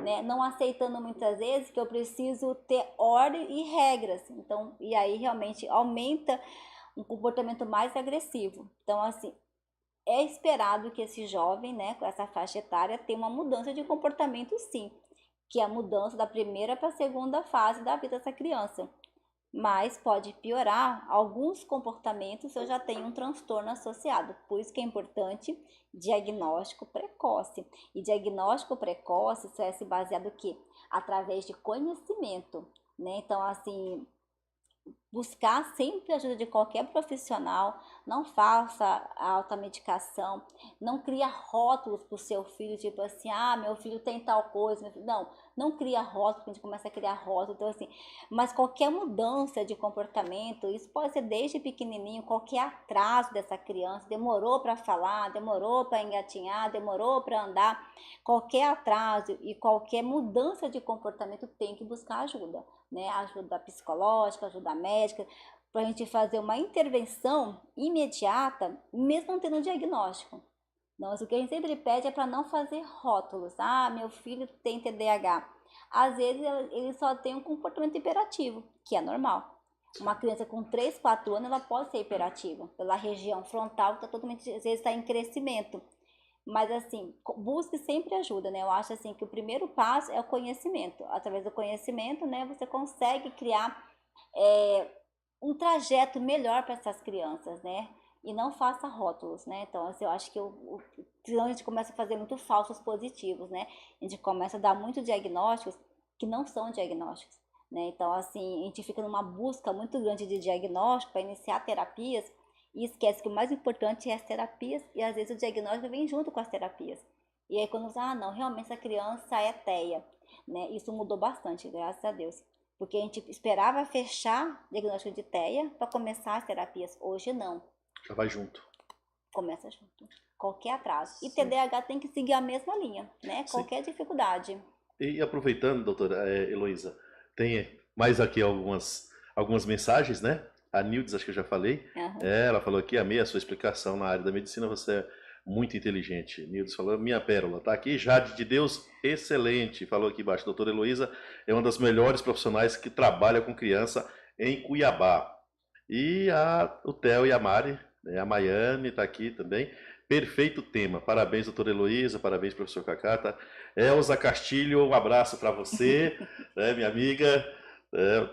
né? Não aceitando muitas vezes que eu preciso ter ordem e regras. Então, e aí realmente aumenta um comportamento mais agressivo. Então, assim, é esperado que esse jovem, né, com essa faixa etária, tenha uma mudança de comportamento, sim, que é a mudança da primeira para a segunda fase da vida dessa criança. Mas pode piorar alguns comportamentos se eu já tenho um transtorno associado. Por isso que é importante diagnóstico precoce. E diagnóstico precoce isso é se baseado no quê? Através de conhecimento, né? Então, assim, buscar sempre a ajuda de qualquer profissional, não faça a automedicação, não cria rótulos para o seu filho, tipo assim, meu filho tem tal coisa, não cria rótulos, a gente começa a criar rótulos, então assim, mas qualquer mudança de comportamento, isso pode ser desde pequenininho, qualquer atraso dessa criança, demorou para falar, demorou para engatinhar, demorou para andar, qualquer atraso e qualquer mudança de comportamento tem que buscar ajuda, né? Ajuda psicológica, ajuda médica, para a gente fazer uma intervenção imediata, mesmo não tendo diagnóstico. Mas o que a gente sempre pede é para não fazer rótulos. Meu filho tem TDAH. Às vezes ele só tem um comportamento hiperativo, que é normal. Uma criança com 3, 4 anos, ela pode ser hiperativa. Pela região frontal, às vezes está em crescimento. Mas assim, busque sempre ajuda, né? Eu acho assim que o primeiro passo é o conhecimento. Através do conhecimento, né, você consegue criar um trajeto melhor para essas crianças, né? E não faça rótulos, né? Então, assim, eu acho que senão a gente começa a fazer muito falsos positivos, né? A gente começa a dar muito diagnósticos que não são diagnósticos, né? Então, assim, a gente fica numa busca muito grande de diagnóstico para iniciar terapias e esquece que o mais importante é as terapias e às vezes o diagnóstico vem junto com as terapias. E aí quando não, realmente essa criança é TEA, né? Isso mudou bastante, graças a Deus. Porque a gente esperava fechar o diagnóstico de TEA para começar as terapias. Hoje não. Já vai junto. Começa junto. Qualquer atraso. E Sim. TDAH tem que seguir a mesma linha, né? Sim. Qualquer dificuldade. E aproveitando, doutora Heloísa, tem mais aqui algumas mensagens, né? A Nildes, acho que eu já falei. Uhum. Ela falou aqui, amei a sua explicação na área da medicina, você é muito inteligente. Nildes falou, minha pérola, tá aqui. Jade de Deus, excelente. Falou aqui embaixo, doutora Heloísa é uma das melhores profissionais que trabalha com criança em Cuiabá. E o Theo e a Mari, né? A Maiane está aqui também. Perfeito tema. Parabéns, doutora Heloísa, parabéns, professor Cacata. Elza Castilho, um abraço para você, né, minha amiga.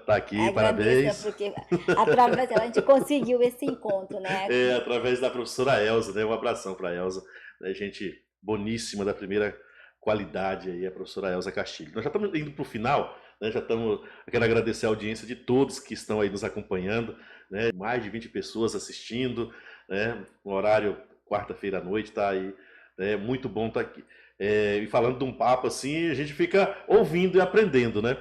Tá aqui, parabéns. Porque através dela a gente conseguiu esse encontro, né? Através da professora Elza, né? Um abração para a Elza, né, gente boníssima da primeira qualidade aí, a professora Elza Castilho. Nós já estamos indo para o final, né? Eu quero agradecer a audiência de todos que estão aí nos acompanhando, né? Mais de 20 pessoas assistindo, né? No horário quarta-feira à noite, tá aí, é muito bom estar aqui. E falando de um papo assim, a gente fica ouvindo e aprendendo, né?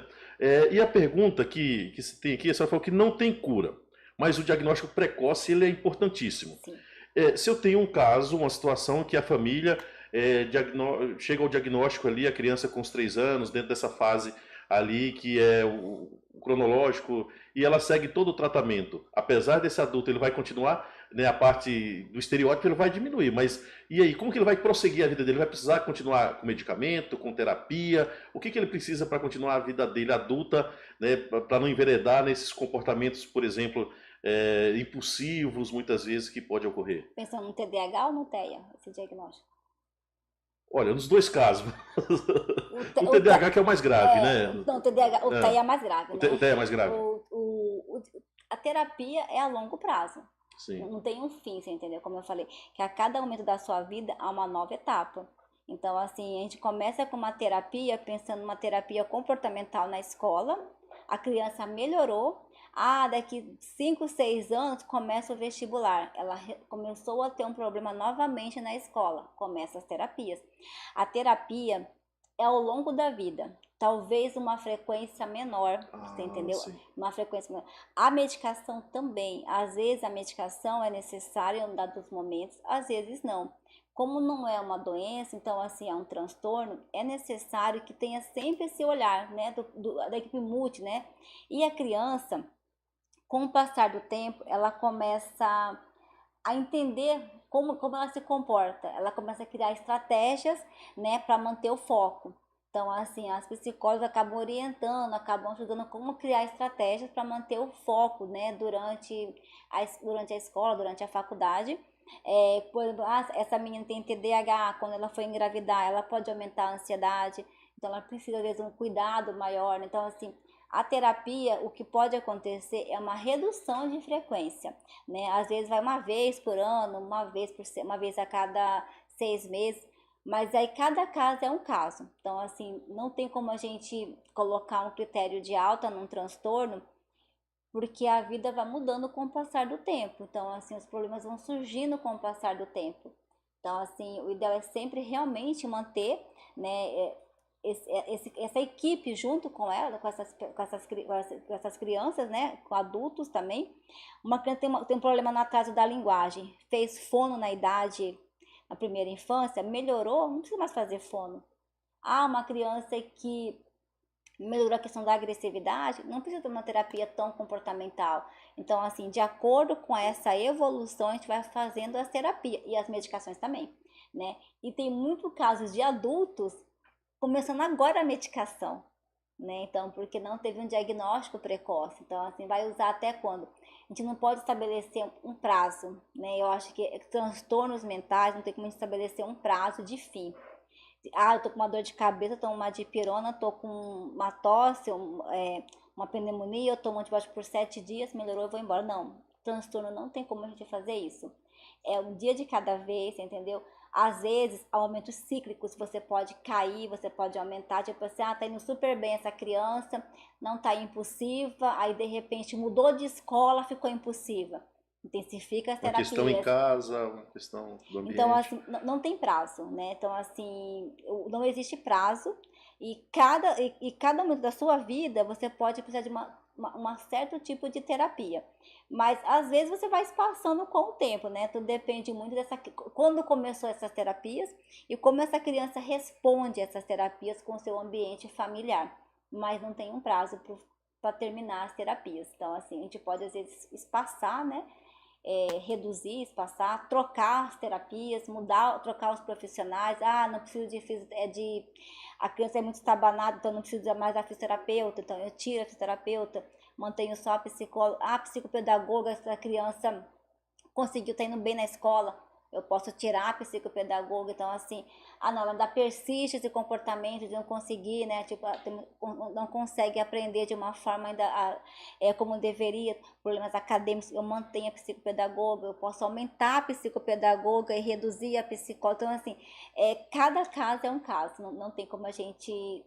E a pergunta que se tem aqui, a senhora falou que não tem cura, mas o diagnóstico precoce ele é importantíssimo. Se eu tenho um caso, uma situação que a família chega ao diagnóstico ali, a criança com os 3 anos, dentro dessa fase ali que é o cronológico, e ela segue todo o tratamento. Apesar desse adulto, ele vai continuar, né, a parte do estereótipo ele vai diminuir, mas e aí, como que ele vai prosseguir a vida dele? Ele vai precisar continuar com medicamento, com terapia? O que ele precisa para continuar a vida dele adulta, né, para não enveredar nesses comportamentos, por exemplo, impulsivos, muitas vezes, que pode ocorrer? Pensando no TDAH ou no TEA, esse diagnóstico? Olha, nos dois casos. O TDAH que é o mais grave, né? Não, o TEA é mais grave, né? O TEA é mais grave. A terapia é a longo prazo. Sim. Não tem um fim, você entendeu? Como eu falei, que a cada momento da sua vida há uma nova etapa. Então, assim, a gente começa com uma terapia, pensando numa terapia comportamental na escola, a criança melhorou, daqui 5, 6 anos começa o vestibular. Ela começou a ter um problema novamente na escola, começa as terapias. A terapia é ao longo da vida, talvez uma frequência menor, você entendeu? Sim. Uma frequência menor. A medicação também, às vezes a medicação é necessária em um dados momentos, às vezes não. Como não é uma doença, então assim, é um transtorno, é necessário que tenha sempre esse olhar, né, da equipe multi, né? E a criança, com o passar do tempo, ela começa a entender como ela se comporta, ela começa a criar estratégias, né, para manter o foco. Então, assim, as psicólogas acabam orientando, acabam ajudando como criar estratégias para manter o foco, né, durante a escola, durante a faculdade. Por exemplo, essa menina tem TDAH, quando ela for engravidar, ela pode aumentar a ansiedade, então ela precisa, às vezes, um cuidado maior. Então, assim, a terapia, o que pode acontecer é uma redução de frequência, né? Às vezes vai uma vez por ano, uma vez a cada 6 meses, mas aí cada caso é um caso. Então, assim, não tem como a gente colocar um critério de alta num transtorno, porque a vida vai mudando com o passar do tempo. Então, assim, os problemas vão surgindo com o passar do tempo. Então, assim, o ideal é sempre realmente manter, né, essa equipe junto com ela, com essas crianças, né, com adultos também. Uma criança tem um problema no atraso da linguagem, fez fono na primeira infância, melhorou, não precisa mais fazer fono. Uma criança que melhorou a questão da agressividade, não precisa de uma terapia tão comportamental. Então, assim, de acordo com essa evolução, a gente vai fazendo as terapias e as medicações também, né? E tem muitos casos de adultos começando agora a medicação, né? Então, porque não teve um diagnóstico precoce. Então, assim, vai usar até quando? A gente não pode estabelecer um prazo, né? Eu acho que transtornos mentais não tem como estabelecer um prazo de fim. Eu tô com uma dor de cabeça, tomo uma dipirona, tô com uma tosse, uma pneumonia, eu tomo um antibiótico por 7 dias, melhorou, eu vou embora. Não, transtorno não tem como a gente fazer isso. É um dia de cada vez, entendeu? Às vezes, aumentos cíclicos, você pode cair, você pode aumentar, tipo assim, tá indo super bem essa criança, não tá impulsiva, aí de repente mudou de escola, ficou impulsiva. Intensifica as terapias. Uma questão em casa, uma questão do ambiente. Então, assim, não tem prazo, né? Então, assim, não existe prazo e cada momento da sua vida você pode precisar de um certo tipo de terapia. Mas, às vezes, você vai espaçando com o tempo, né? Tudo depende muito quando começou essas terapias e como essa criança responde a essas terapias com o seu ambiente familiar. Mas não tem um prazo para terminar as terapias. Então, assim, a gente pode, às vezes, espaçar, né? Reduzir, espaçar, trocar as terapias, trocar os profissionais. Não preciso a criança é muito estabanada, então não preciso mais da fisioterapeuta, então eu tiro a fisioterapeuta, mantenho só a psicóloga, a psicopedagoga, se a criança conseguiu estar indo bem na escola, Eu posso tirar a psicopedagoga, então assim, não, ela ainda persiste esse comportamento de não conseguir, né, tipo, não consegue aprender de uma forma ainda como deveria, problemas acadêmicos, eu mantenho a psicopedagoga, eu posso aumentar a psicopedagoga e reduzir a psicóloga, então assim, cada caso é um caso, não tem como a gente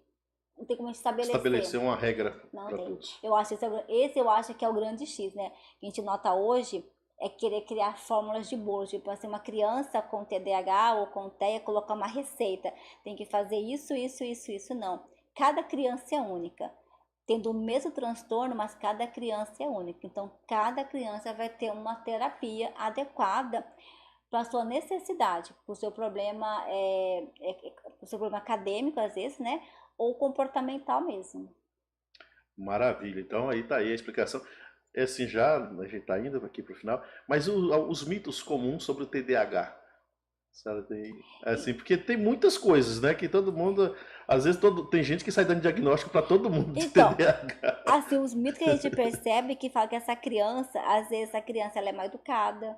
Estabelecer estabelecer. uma regra Não para tem. todos. Eu acho esse eu acho que é o grande X, né? Que a gente nota hoje é querer criar fórmulas de bolo. Tipo assim, uma criança com TDAH ou com TEA colocar uma receita. Tem que fazer isso, isso, isso, isso. Não. Cada criança é única. Tendo o mesmo transtorno, mas cada criança é única. Então, cada criança vai ter uma terapia adequada para a sua necessidade, para o seu problema, pro seu problema acadêmico, às vezes, né? Ou comportamental mesmo. Maravilha. Então aí tá aí a explicação. É assim, já a gente tá indo aqui para o final, mas os mitos comuns sobre o TDAH. Sabe, assim, porque tem muitas coisas, né? Que todo mundo, às vezes tem gente que sai dando diagnóstico para todo mundo de Então, TDAH. assim, os mitos que a gente percebe que fala que essa criança, às vezes essa criança ela é mal educada,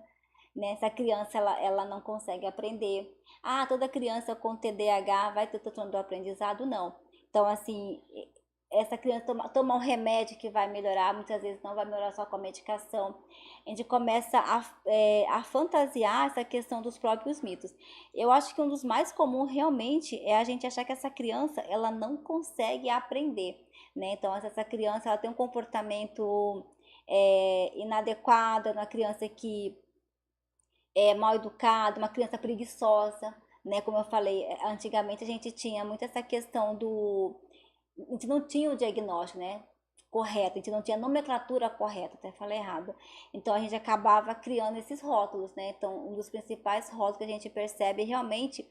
né? Essa criança ela não consegue aprender. Toda criança com TDAH vai ter transtorno do aprendizado? Não. Então, assim, essa criança toma um remédio que vai melhorar, muitas vezes não vai melhorar só com a medicação. A gente começa a fantasiar essa questão dos próprios mitos. Eu acho que um dos mais comuns realmente é a gente achar que essa criança ela não consegue aprender, né? Então, essa criança ela tem um comportamento inadequado, uma criança que é mal educada, uma criança preguiçosa, né? Como eu falei, antigamente a gente tinha muito essa questão a gente não tinha o diagnóstico, né? Correto, a gente não tinha a nomenclatura correta, até falei errado. Então a gente acabava criando esses rótulos, né? Então um dos principais rótulos que a gente percebe realmente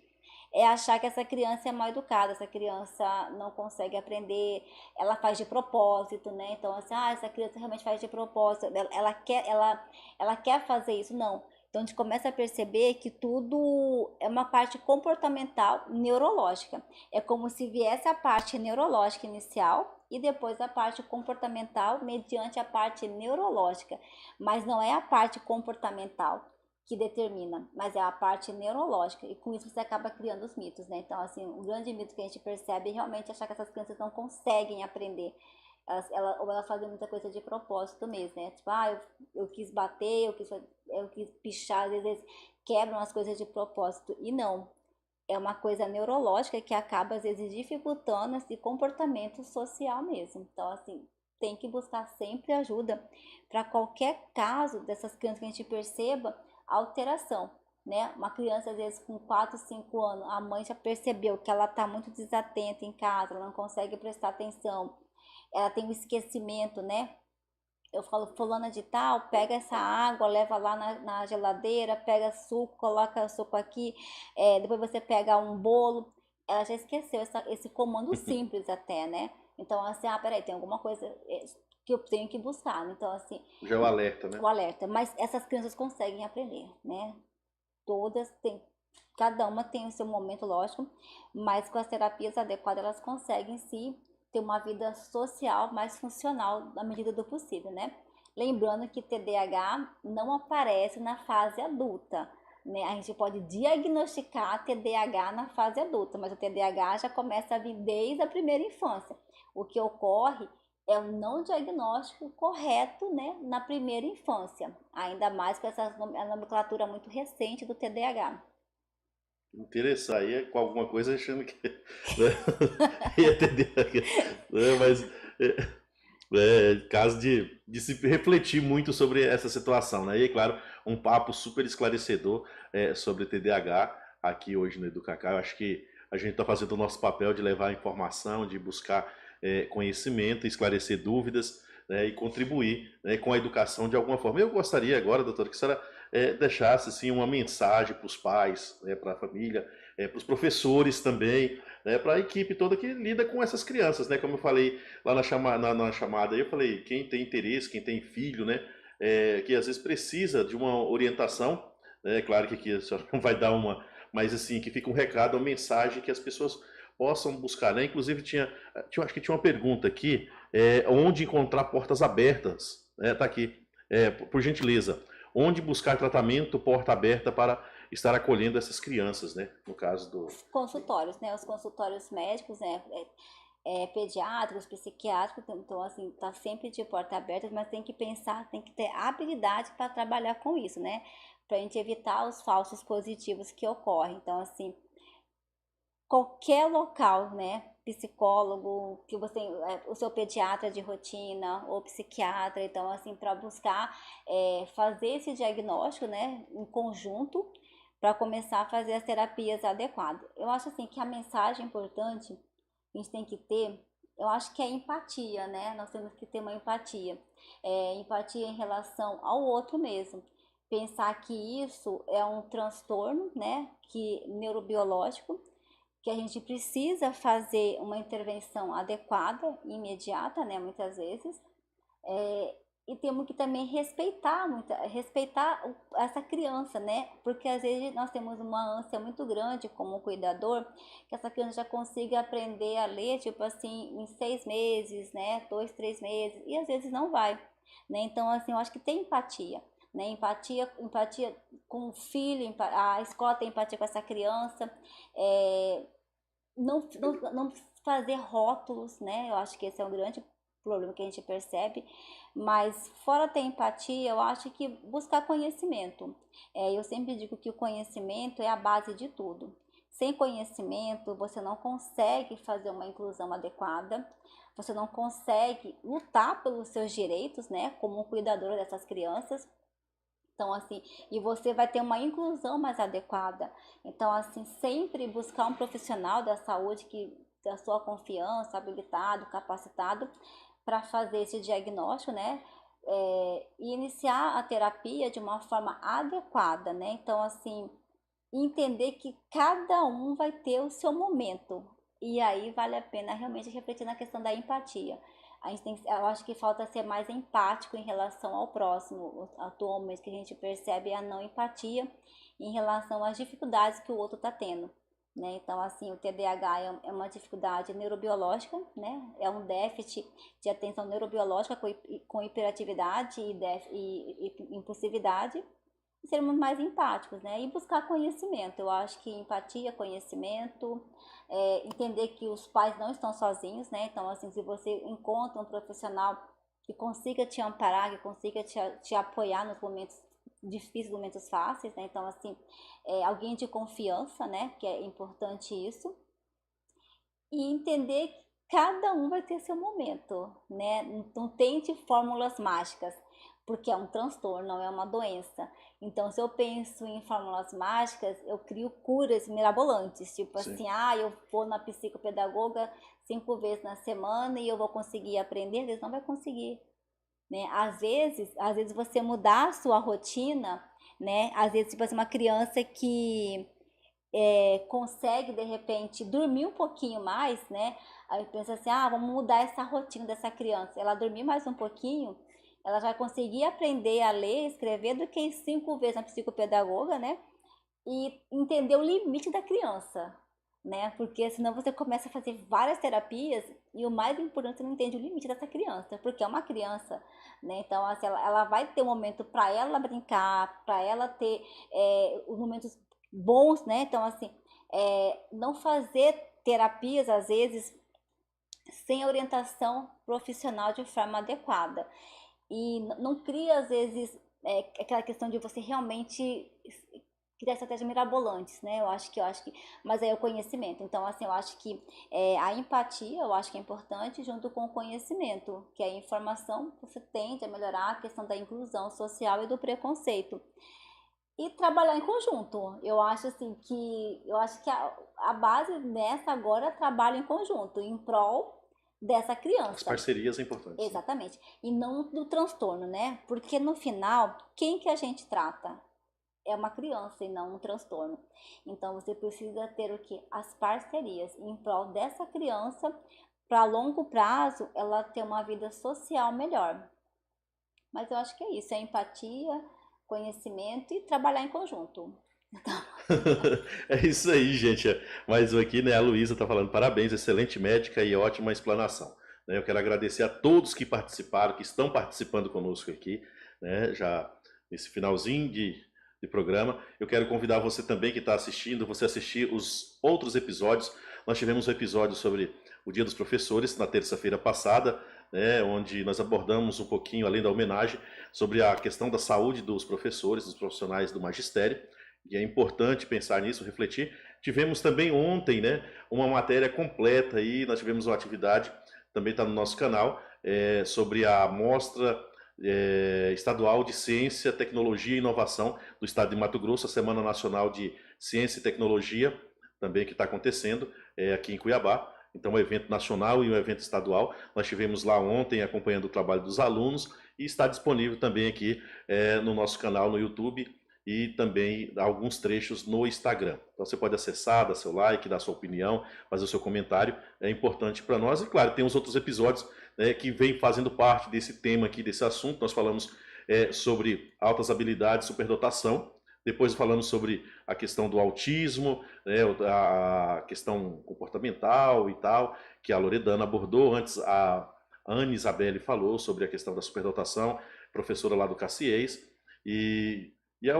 é achar que essa criança é mal educada, essa criança não consegue aprender, ela faz de propósito, né? Então assim, essa criança realmente faz de propósito, ela quer fazer isso, não. Então a gente começa a perceber que tudo é uma parte comportamental neurológica. É como se viesse a parte neurológica inicial e depois a parte comportamental mediante a parte neurológica. Mas não é a parte comportamental que determina, mas é a parte neurológica. E com isso você acaba criando os mitos, né? Então, assim, o grande mito que a gente percebe é realmente achar que essas crianças não conseguem aprender. Ou elas fazem muita coisa de propósito mesmo, né? Tipo, eu quis bater, eu quis pichar, às vezes quebram as coisas de propósito. E não, é uma coisa neurológica que acaba, às vezes, dificultando esse comportamento social mesmo. Então, assim, tem que buscar sempre ajuda para qualquer caso dessas crianças que a gente perceba alteração, né? Uma criança, às vezes, com 4, 5 anos, a mãe já percebeu que ela está muito desatenta em casa, ela não consegue prestar atenção, ela tem um esquecimento, né? Eu falo, fulana de tal, pega essa água, leva lá na geladeira, pega suco, coloca suco aqui, depois você pega um bolo. Ela já esqueceu esse comando simples até, né? Então, assim, peraí, tem alguma coisa que eu tenho que buscar. Então, assim... Já é o alerta, né? O alerta. Mas essas crianças conseguem aprender, né? Todas têm... Cada uma tem o seu momento, lógico, mas com as terapias adequadas elas conseguem sim ter uma vida social mais funcional na medida do possível, né? Lembrando que TDAH não aparece na fase adulta, né? A gente pode diagnosticar TDAH na fase adulta, mas o TDAH já começa a vir desde a primeira infância. O que ocorre é o não diagnóstico correto, né, na primeira infância, ainda mais com essa nomenclatura muito recente do TDAH. Interessar aí com alguma coisa achando que né? Ia TDAH, né? Mas caso de se refletir muito sobre essa situação, né? E claro, um papo super esclarecedor sobre TDAH aqui hoje no Educacá. Eu acho que a gente está fazendo o nosso papel de levar informação, de buscar conhecimento, esclarecer dúvidas, né, e contribuir, né, com a educação de alguma forma. Eu gostaria agora, doutora, que a senhora deixasse assim, uma mensagem para os pais, né, para a família, para os professores também, né, para a equipe toda que lida com essas crianças, né? Como eu falei lá na chamada, eu falei, quem tem interesse, quem tem filho, né, que às vezes precisa de uma orientação, né, claro que aqui a senhora não vai dar uma, mas assim, que fica um recado, uma mensagem que as pessoas possam buscar, né? Inclusive acho que tinha uma pergunta aqui, onde encontrar portas abertas, né? Tá aqui, por gentileza, onde buscar tratamento porta aberta para estar acolhendo essas crianças, né? No caso do... Os consultórios, né? Os consultórios médicos, né? Pediátricos, psiquiátricos, então assim, tá sempre de porta aberta, mas tem que pensar, tem que ter habilidade para trabalhar com isso, né? Para a gente evitar os falsos positivos que ocorrem. Então, assim, qualquer local, né? Psicólogo, que você, o seu pediatra de rotina ou psiquiatra, então assim, para buscar fazer esse diagnóstico, né, em conjunto, para começar a fazer as terapias adequadas. Eu acho assim que a mensagem importante que a gente tem que ter, eu acho que é empatia, né? Nós temos que ter uma empatia, empatia em relação ao outro mesmo. Pensar que isso é um transtorno, né, que neurobiológico, que a gente precisa fazer uma intervenção adequada, imediata, né, muitas vezes, e temos que também respeitar essa criança, né, porque às vezes nós temos uma ânsia muito grande como cuidador, que essa criança já consiga aprender a ler, tipo assim, em 6 meses, né, 2, 3 meses, e às vezes não vai, né, então assim, eu acho que tem empatia, né, empatia com o filho, a escola tem empatia com essa criança, não fazer rótulos, né? Eu acho que esse é um grande problema que a gente percebe, mas fora ter empatia, eu acho que buscar conhecimento. Eu sempre digo que o conhecimento é a base de tudo. Sem conhecimento, você não consegue fazer uma inclusão adequada, você não consegue lutar pelos seus direitos, né? Como cuidadora dessas crianças. Então, assim, e você vai ter uma inclusão mais adequada. Então, assim, sempre buscar um profissional da saúde que da sua confiança, habilitado, capacitado, para fazer esse diagnóstico, né? E iniciar a terapia de uma forma adequada, né? Então, assim, entender que cada um vai ter o seu momento. E aí vale a pena realmente refletir na questão da empatia. Eu acho que falta ser mais empático em relação ao próximo. Atualmente, que a gente percebe é a não empatia em relação às dificuldades que o outro está tendo, né? Então, assim, o TDAH é uma dificuldade neurobiológica, né? É um déficit de atenção neurobiológica com hiperatividade e impulsividade. E sermos mais empáticos, né? E buscar conhecimento. Eu acho que empatia, conhecimento, entender que os pais não estão sozinhos, né? Então, assim, se você encontra um profissional que consiga te amparar, que consiga te apoiar nos momentos difíceis, momentos fáceis, né? Então, assim, alguém de confiança, né? Que é importante isso. E entender que cada um vai ter seu momento, né? Não tente fórmulas mágicas, porque é um transtorno, não é uma doença. Então, se eu penso em fórmulas mágicas, eu crio curas mirabolantes, tipo Sim. assim, eu vou na psicopedagoga 5 vezes na semana e eu vou conseguir aprender, às vezes não vai conseguir, né? Às vezes você mudar a sua rotina, né? Às vezes, tipo assim, uma criança que consegue de repente dormir um pouquinho mais, né? Aí pensa assim, vamos mudar essa rotina dessa criança. Ela dormir mais um pouquinho, ela já vai conseguir aprender a ler, escrever do que 5 vezes na psicopedagoga, né? E entender o limite da criança, né? Porque senão você começa a fazer várias terapias e o mais importante, você não entende o limite dessa criança, porque é uma criança, né? Então, assim, ela vai ter um momento para ela brincar, para ela ter os momentos bons, né? Então, assim, não fazer terapias, às vezes, sem orientação profissional de forma adequada. E não cria, às vezes, aquela questão de você realmente criar estratégias mirabolantes, né? Eu acho que, mas é o conhecimento. Então, assim, eu acho que a empatia, eu acho que é importante, junto com o conhecimento, que a informação você tende a melhorar a questão da inclusão social e do preconceito. E trabalhar em conjunto. Eu acho assim que a base nessa agora é trabalho em conjunto, em prol dessa criança. As parcerias são importantes. Exatamente. E não do transtorno, né? Porque no final, quem que a gente trata? É uma criança e não um transtorno. Então você precisa ter o que? As parcerias em prol dessa criança, para longo prazo ela ter uma vida social melhor. Mas eu acho que é isso, é empatia, conhecimento e trabalhar em conjunto. É isso aí, gente. Mais um aqui, né? A Luísa está falando parabéns, excelente médica e ótima explanação. Eu quero agradecer a todos que participaram, que estão participando conosco aqui, né? Já nesse finalzinho de programa. Eu quero convidar você também que está assistindo, você assistir os outros episódios. Nós tivemos um episódio sobre o Dia dos Professores na terça-feira passada, né, onde nós abordamos um pouquinho, além da homenagem, sobre a questão da saúde dos professores, dos profissionais do magistério. E é importante pensar nisso, refletir. Tivemos também ontem, né, uma matéria completa aí, nós tivemos uma atividade, também está no nosso canal, sobre a mostra estadual de Ciência, Tecnologia e Inovação do Estado de Mato Grosso, a Semana Nacional de Ciência e Tecnologia, também que está acontecendo aqui em Cuiabá. Então, um evento nacional e um evento estadual. Nós tivemos lá ontem acompanhando o trabalho dos alunos e está disponível também aqui no nosso canal no YouTube e também alguns trechos no Instagram. Então você pode acessar, dar seu like, dar sua opinião, fazer o seu comentário, é importante para nós. E claro, tem os outros episódios, né, que vem fazendo parte desse tema aqui, desse assunto. Nós falamos sobre altas habilidades, superdotação. Depois falamos sobre a questão do autismo, né, a questão comportamental e tal, que a Loredana abordou. Antes a Anne Isabelle falou sobre a questão da superdotação, professora lá do Caciés. E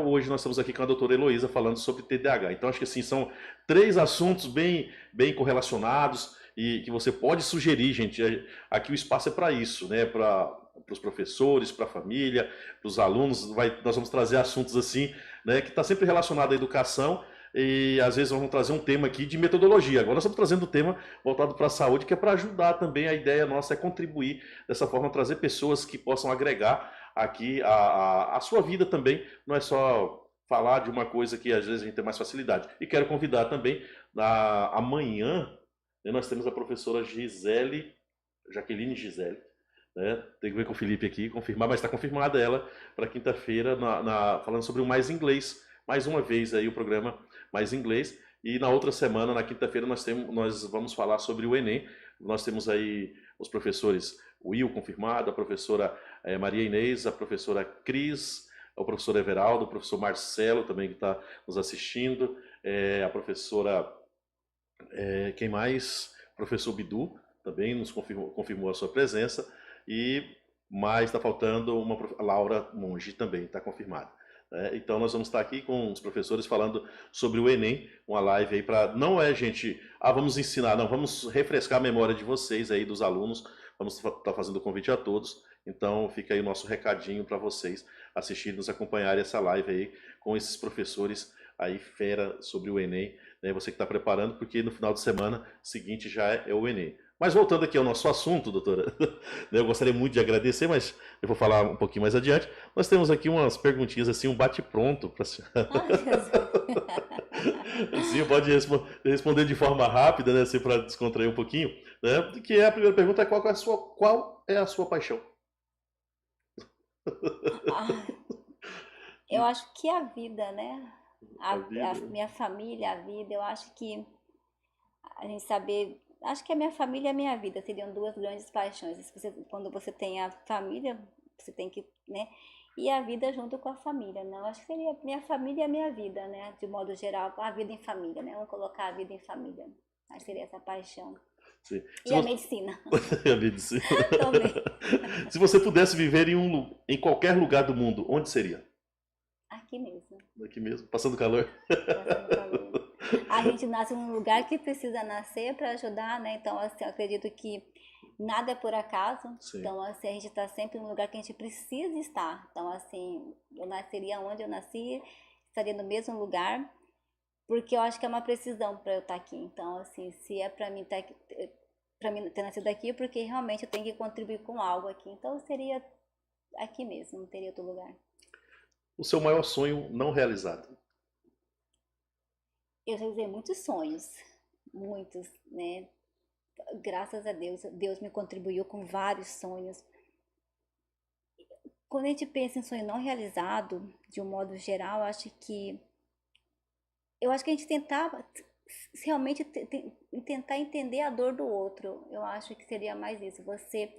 hoje nós estamos aqui com a doutora Heloísa falando sobre TDAH. Então acho que assim, são 3 assuntos bem correlacionados e que você pode sugerir, gente. Aqui o espaço é para isso, né? Para os professores, para a família, para os alunos. Nós vamos trazer assuntos assim, né? Que está sempre relacionado à educação e às vezes vamos trazer um tema aqui de metodologia. Agora nós estamos trazendo um tema voltado para a saúde, que é para ajudar também. A ideia nossa é contribuir dessa forma, trazer pessoas que possam agregar aqui a sua vida também, não é só falar de uma coisa que às vezes a gente tem mais facilidade. E quero convidar também, amanhã, né, nós temos a professora Jaqueline Gisele, né? Tem que ver com o Felipe aqui, confirmar, mas está confirmada ela para quinta-feira, falando sobre o Mais Inglês. Mais uma vez aí o programa Mais Inglês. E na outra semana, na quinta-feira, nós vamos falar sobre o Enem. Nós temos aí os professores Will confirmado, a professora Maria Inês, a professora Cris, o professor Everaldo, o professor Marcelo também que está nos assistindo, a professora, quem mais? O professor Bidu também nos confirmou a sua presença, mas está faltando a Laura Monge também, está confirmada. Então nós vamos estar aqui com os professores falando sobre o Enem, uma live aí para, não é gente, vamos ensinar, não, vamos refrescar a memória de vocês aí, dos alunos, vamos estar fazendo o convite a todos, então fica aí o nosso recadinho para vocês assistirem, nos acompanharem essa live aí com esses professores aí fera sobre o Enem, né, você que está preparando, porque no final de semana seguinte já é o Enem. Mas voltando aqui ao nosso assunto, doutora, eu gostaria muito de agradecer, mas eu vou falar um pouquinho mais adiante. Nós temos aqui umas perguntinhas, assim, um bate-pronto para a senhora. Sim, pode responder de forma rápida, né, assim, para descontrair um pouquinho. Né, que a primeira pergunta é qual é a sua paixão? Eu acho que a vida, né? A vida. A minha família, a vida, eu acho que a gente saber. Acho que a minha família e a minha vida seriam 2 grandes paixões. Quando você tem a família, você tem que, né? E a vida junto com a família, né? Eu acho que seria minha família e a minha vida, né? De modo geral, a vida em família, né? Vamos colocar a vida em família. Acho que seria essa paixão. Sim. E a medicina. A medicina. Também. Se você pudesse viver em qualquer lugar do mundo, onde seria? Aqui mesmo. Aqui mesmo, passando calor. Passando calor. A gente nasce num lugar que precisa nascer para ajudar, né? Então, assim, eu acredito que nada é por acaso. Sim. Então, assim, a gente está sempre no lugar que a gente precisa estar. Então, assim, eu nasceria onde eu nasci, estaria no mesmo lugar, porque eu acho que é uma precisão para eu estar aqui. Então, assim, se é para mim ter nascido aqui, é porque realmente eu tenho que contribuir com algo aqui. Então, seria aqui mesmo, não teria outro lugar. O seu maior sonho não realizado? Eu realizei muitos sonhos, muitos, né? Graças a Deus, Deus me contribuiu com vários sonhos. Quando a gente pensa em sonho não realizado, de um modo geral, eu acho que a gente tentava realmente tentar entender a dor do outro. Eu acho que seria mais isso, você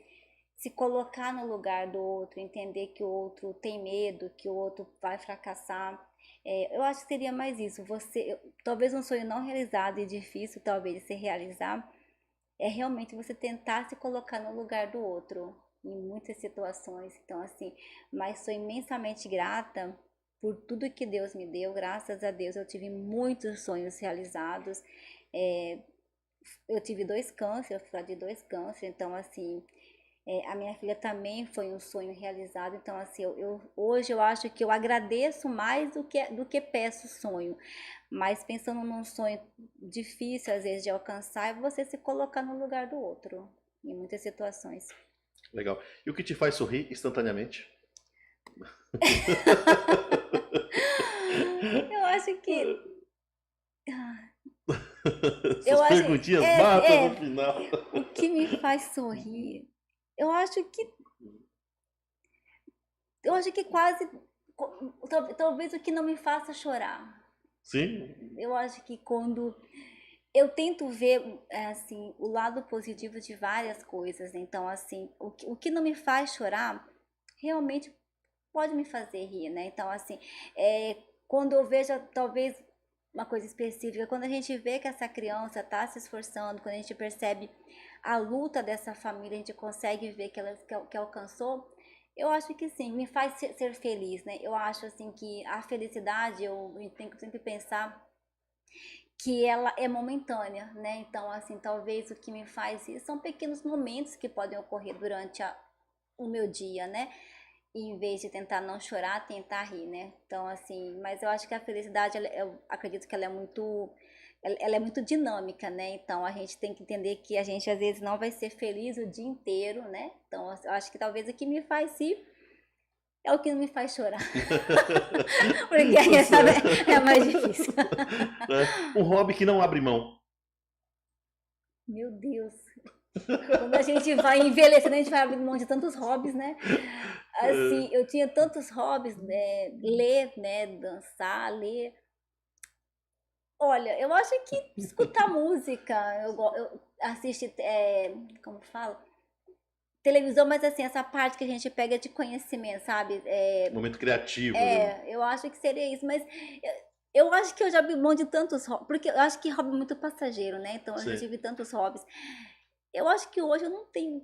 se colocar no lugar do outro, entender que o outro tem medo, que o outro vai fracassar. Eu acho que seria mais isso. Talvez um sonho não realizado e difícil, talvez, de se realizar, é realmente você tentar se colocar no lugar do outro, em muitas situações. Então, assim, mas sou imensamente grata por tudo que Deus me deu, graças a Deus eu tive muitos sonhos realizados. Eu tive 2 cânceres, eu fui de 2 cânceres, então assim, a minha filha também foi um sonho realizado, então assim, hoje eu acho que eu agradeço mais do que peço sonho, mas pensando num sonho difícil às vezes de alcançar, é você se colocar no lugar do outro, em muitas situações. Legal. E o que te faz sorrir instantaneamente? Eu acho que... Essas Eu acho... perguntinhas matam no final. O que me faz sorrir? Eu acho que... Eu acho que quase... Talvez o que não me faça chorar. Sim? Eu acho que quando... Eu tento ver, assim, o lado positivo de várias coisas. Então, assim, o que não me faz chorar, realmente pode me fazer rir, né? Então, assim, quando eu vejo, talvez, uma coisa específica, quando a gente vê que essa criança está se esforçando, quando a gente percebe a luta dessa família, a gente consegue ver que alcançou, eu acho que sim, me faz ser feliz, né? Eu acho, assim, que a felicidade, eu tenho que sempre pensar que ela é momentânea, né? Então, assim, talvez o que me faz isso são pequenos momentos que podem ocorrer durante o meu dia, né? E em vez de tentar não chorar, tentar rir, né? Então, assim, mas eu acho que a felicidade, eu acredito que ela é muito dinâmica, né? Então, a gente tem que entender que a gente, às vezes, não vai ser feliz o dia inteiro, né? Então, eu acho que talvez o que me faz rir é o que não me faz chorar. Porque aí é mais difícil. Um hobby que não abre mão. Meu Deus. Quando a gente vai envelhecendo, a gente vai abrindo mão de tantos hobbies, né? Assim, eu tinha tantos hobbies, né? Ler, né? Dançar, ler. Olha, eu acho que escutar música, eu assisto, como fala? Televisão, mas assim, essa parte que a gente pega de conhecimento, sabe? Momento criativo. Né? Eu acho que seria isso, mas eu acho que eu já abri mão de tantos hobbies, porque eu acho que hobby é muito passageiro, né? Então eu já tive tantos hobbies. Eu acho que hoje eu não tenho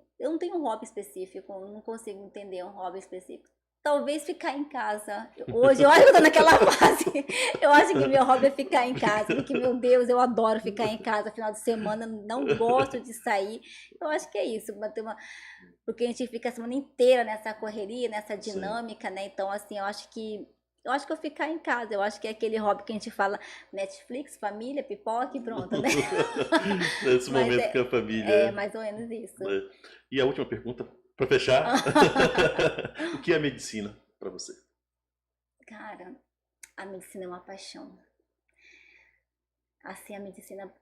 um hobby específico, eu não consigo entender um hobby específico. Talvez ficar em casa. Hoje eu acho que eu tô naquela fase. Eu acho que meu hobby é ficar em casa, porque, meu Deus, eu adoro ficar em casa final de semana, não gosto de sair. Eu acho que é isso, porque a gente fica a semana inteira nessa correria, nessa dinâmica, né? Então, assim, eu acho que eu ficar em casa, eu acho que é aquele hobby que a gente fala Netflix, família, pipoca e pronto, né? Nesse momento com a família. É mais ou menos isso. E a última pergunta, para fechar. O que é medicina para você? Cara, a medicina é uma paixão. Assim, a medicina...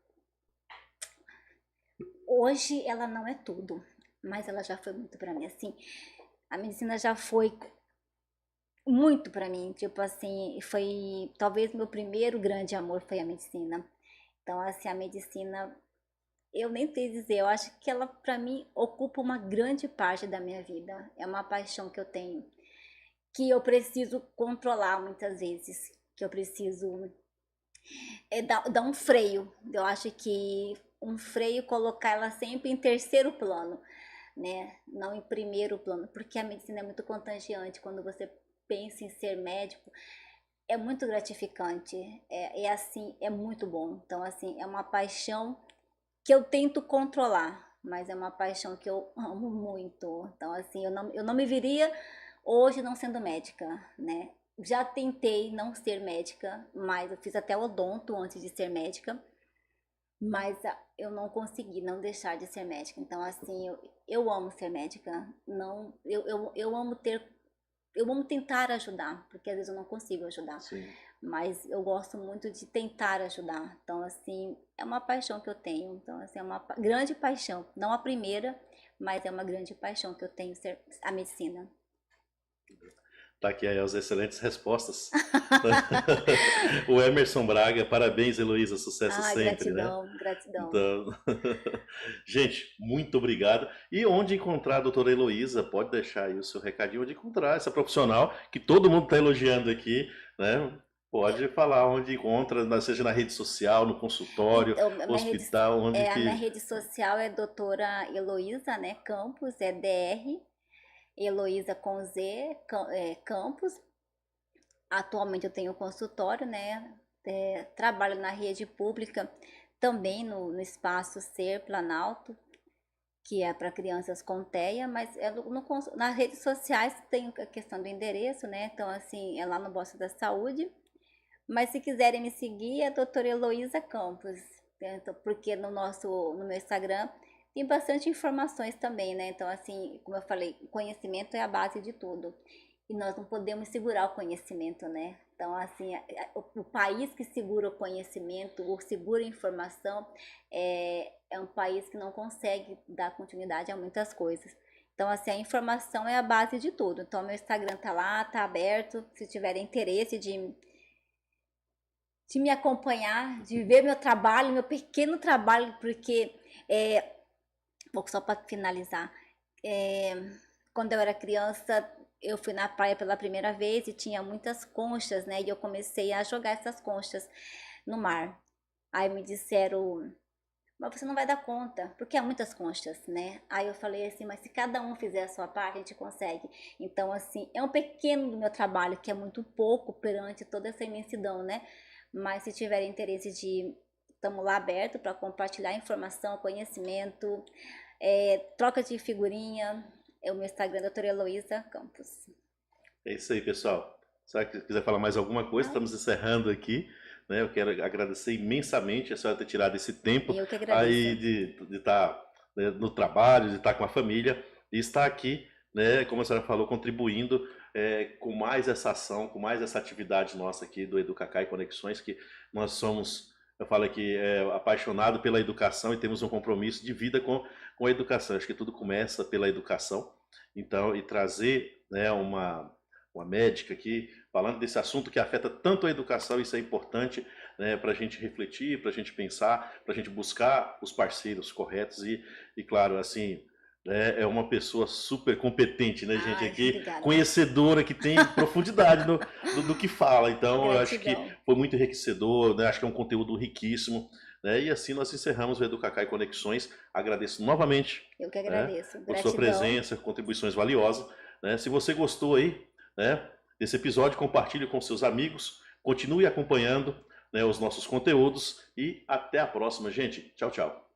Hoje ela não é tudo, mas ela já foi muito para mim. Assim, a medicina já foi muito para mim, tipo assim, foi talvez meu primeiro grande amor foi a medicina. Então, assim, a medicina, eu nem sei dizer, eu acho que ela para mim ocupa uma grande parte da minha vida. É uma paixão que eu tenho, que eu preciso controlar muitas vezes, que eu preciso dar um freio. Eu acho que um freio, colocar ela sempre em terceiro plano, né? Não em primeiro plano, porque a medicina é muito contagiante. Quando você pensa em ser médico, é muito gratificante, assim, é muito bom. Então, assim, é uma paixão que eu tento controlar, mas é uma paixão que eu amo muito. Então, assim, eu não me viria hoje não sendo médica, né? Já tentei não ser médica, mas eu fiz até odonto antes de ser médica, mas eu não consegui não deixar de ser médica. Então, assim, eu amo ser médica, não, eu amo tentar ajudar, porque às vezes eu não consigo ajudar. Sim. Mas eu gosto muito de tentar ajudar. Então, assim, é uma paixão que eu tenho. Então, assim, é uma grande paixão. Não a primeira, mas é uma grande paixão que eu tenho, ser a medicina. Tá aqui aí as excelentes respostas. O Emerson Braga, parabéns, Heloísa, sucesso sempre, gratidão, né? gratidão. Então... Gente, muito obrigado. E onde encontrar a doutora Heloísa? Pode deixar aí o seu recadinho, onde encontrar essa profissional que todo mundo está elogiando aqui, né? Pode falar onde encontra, seja na rede social, no consultório, Então, hospital, onde a que... minha rede social é doutora Heloísa, né? Campos, DR, Heloísa com Z, Campos. atualmente eu tenho consultório, né? Trabalho na rede pública, também no espaço Ser Planalto, que é para crianças com TEA, mas nas redes sociais tem a questão do endereço, né? Então, assim, é lá no Bosta da Saúde. Mas se quiserem me seguir, é a doutora Heloísa Campos, né? Então, porque no meu Instagram tem bastante informações também, né? Então, assim, como eu falei, o conhecimento é a base de tudo. E nós não podemos segurar o conhecimento, né? Então, assim, o país que segura o conhecimento, ou segura a informação, é um país que não consegue dar continuidade a muitas coisas. Então, assim, a informação é a base de tudo. Então, meu Instagram tá lá, tá aberto. Se tiverem interesse de me acompanhar, de ver meu trabalho, meu pequeno trabalho, porque, só para finalizar, quando eu era criança, eu fui na praia pela primeira vez e tinha muitas conchas, né? E eu comecei a jogar essas conchas no mar. Aí me disseram, mas você não vai dar conta, porque há muitas conchas, né? Aí eu falei assim, mas se cada um fizer a sua parte, a gente consegue. Então, assim, é um pequeno do meu trabalho, que é muito pouco perante toda essa imensidão, né? Mas se tiver interesse estamos lá aberto para compartilhar informação, conhecimento, troca de figurinha. É o meu Instagram, doutora Heloísa Campos. É isso aí, pessoal. Se você quiser falar mais alguma coisa, estamos encerrando aqui. Né? Eu quero agradecer imensamente a senhora ter tirado esse tempo Eu que aí agradeço. de estar, né, no trabalho, de estar com a família e estar aqui, né, como a senhora falou, contribuindo com mais essa ação, com mais essa atividade nossa aqui do Educacá e Conexões, que nós somos, eu falo aqui, apaixonado pela educação e temos um compromisso de vida com a educação. Acho que tudo começa pela educação. Então, e trazer, né, uma médica aqui, falando desse assunto que afeta tanto a educação, isso é importante, né, para a gente refletir, para a gente pensar, para a gente buscar os parceiros corretos e claro, assim, é uma pessoa super competente, né, gente, Ai, aqui, obrigada. conhecedora, que tem profundidade do que fala, então eu acho que Gratidão. foi muito enriquecedor, né, acho que é um conteúdo riquíssimo, né, e assim nós encerramos o Educacá e Conexões. Agradeço novamente, Eu que né, agradeço. por sua Gratidão. presença, contribuições valiosas, né, se você gostou aí, né, desse episódio, compartilhe com seus amigos, continue acompanhando, né, os nossos conteúdos e até a próxima, gente. Tchau, tchau.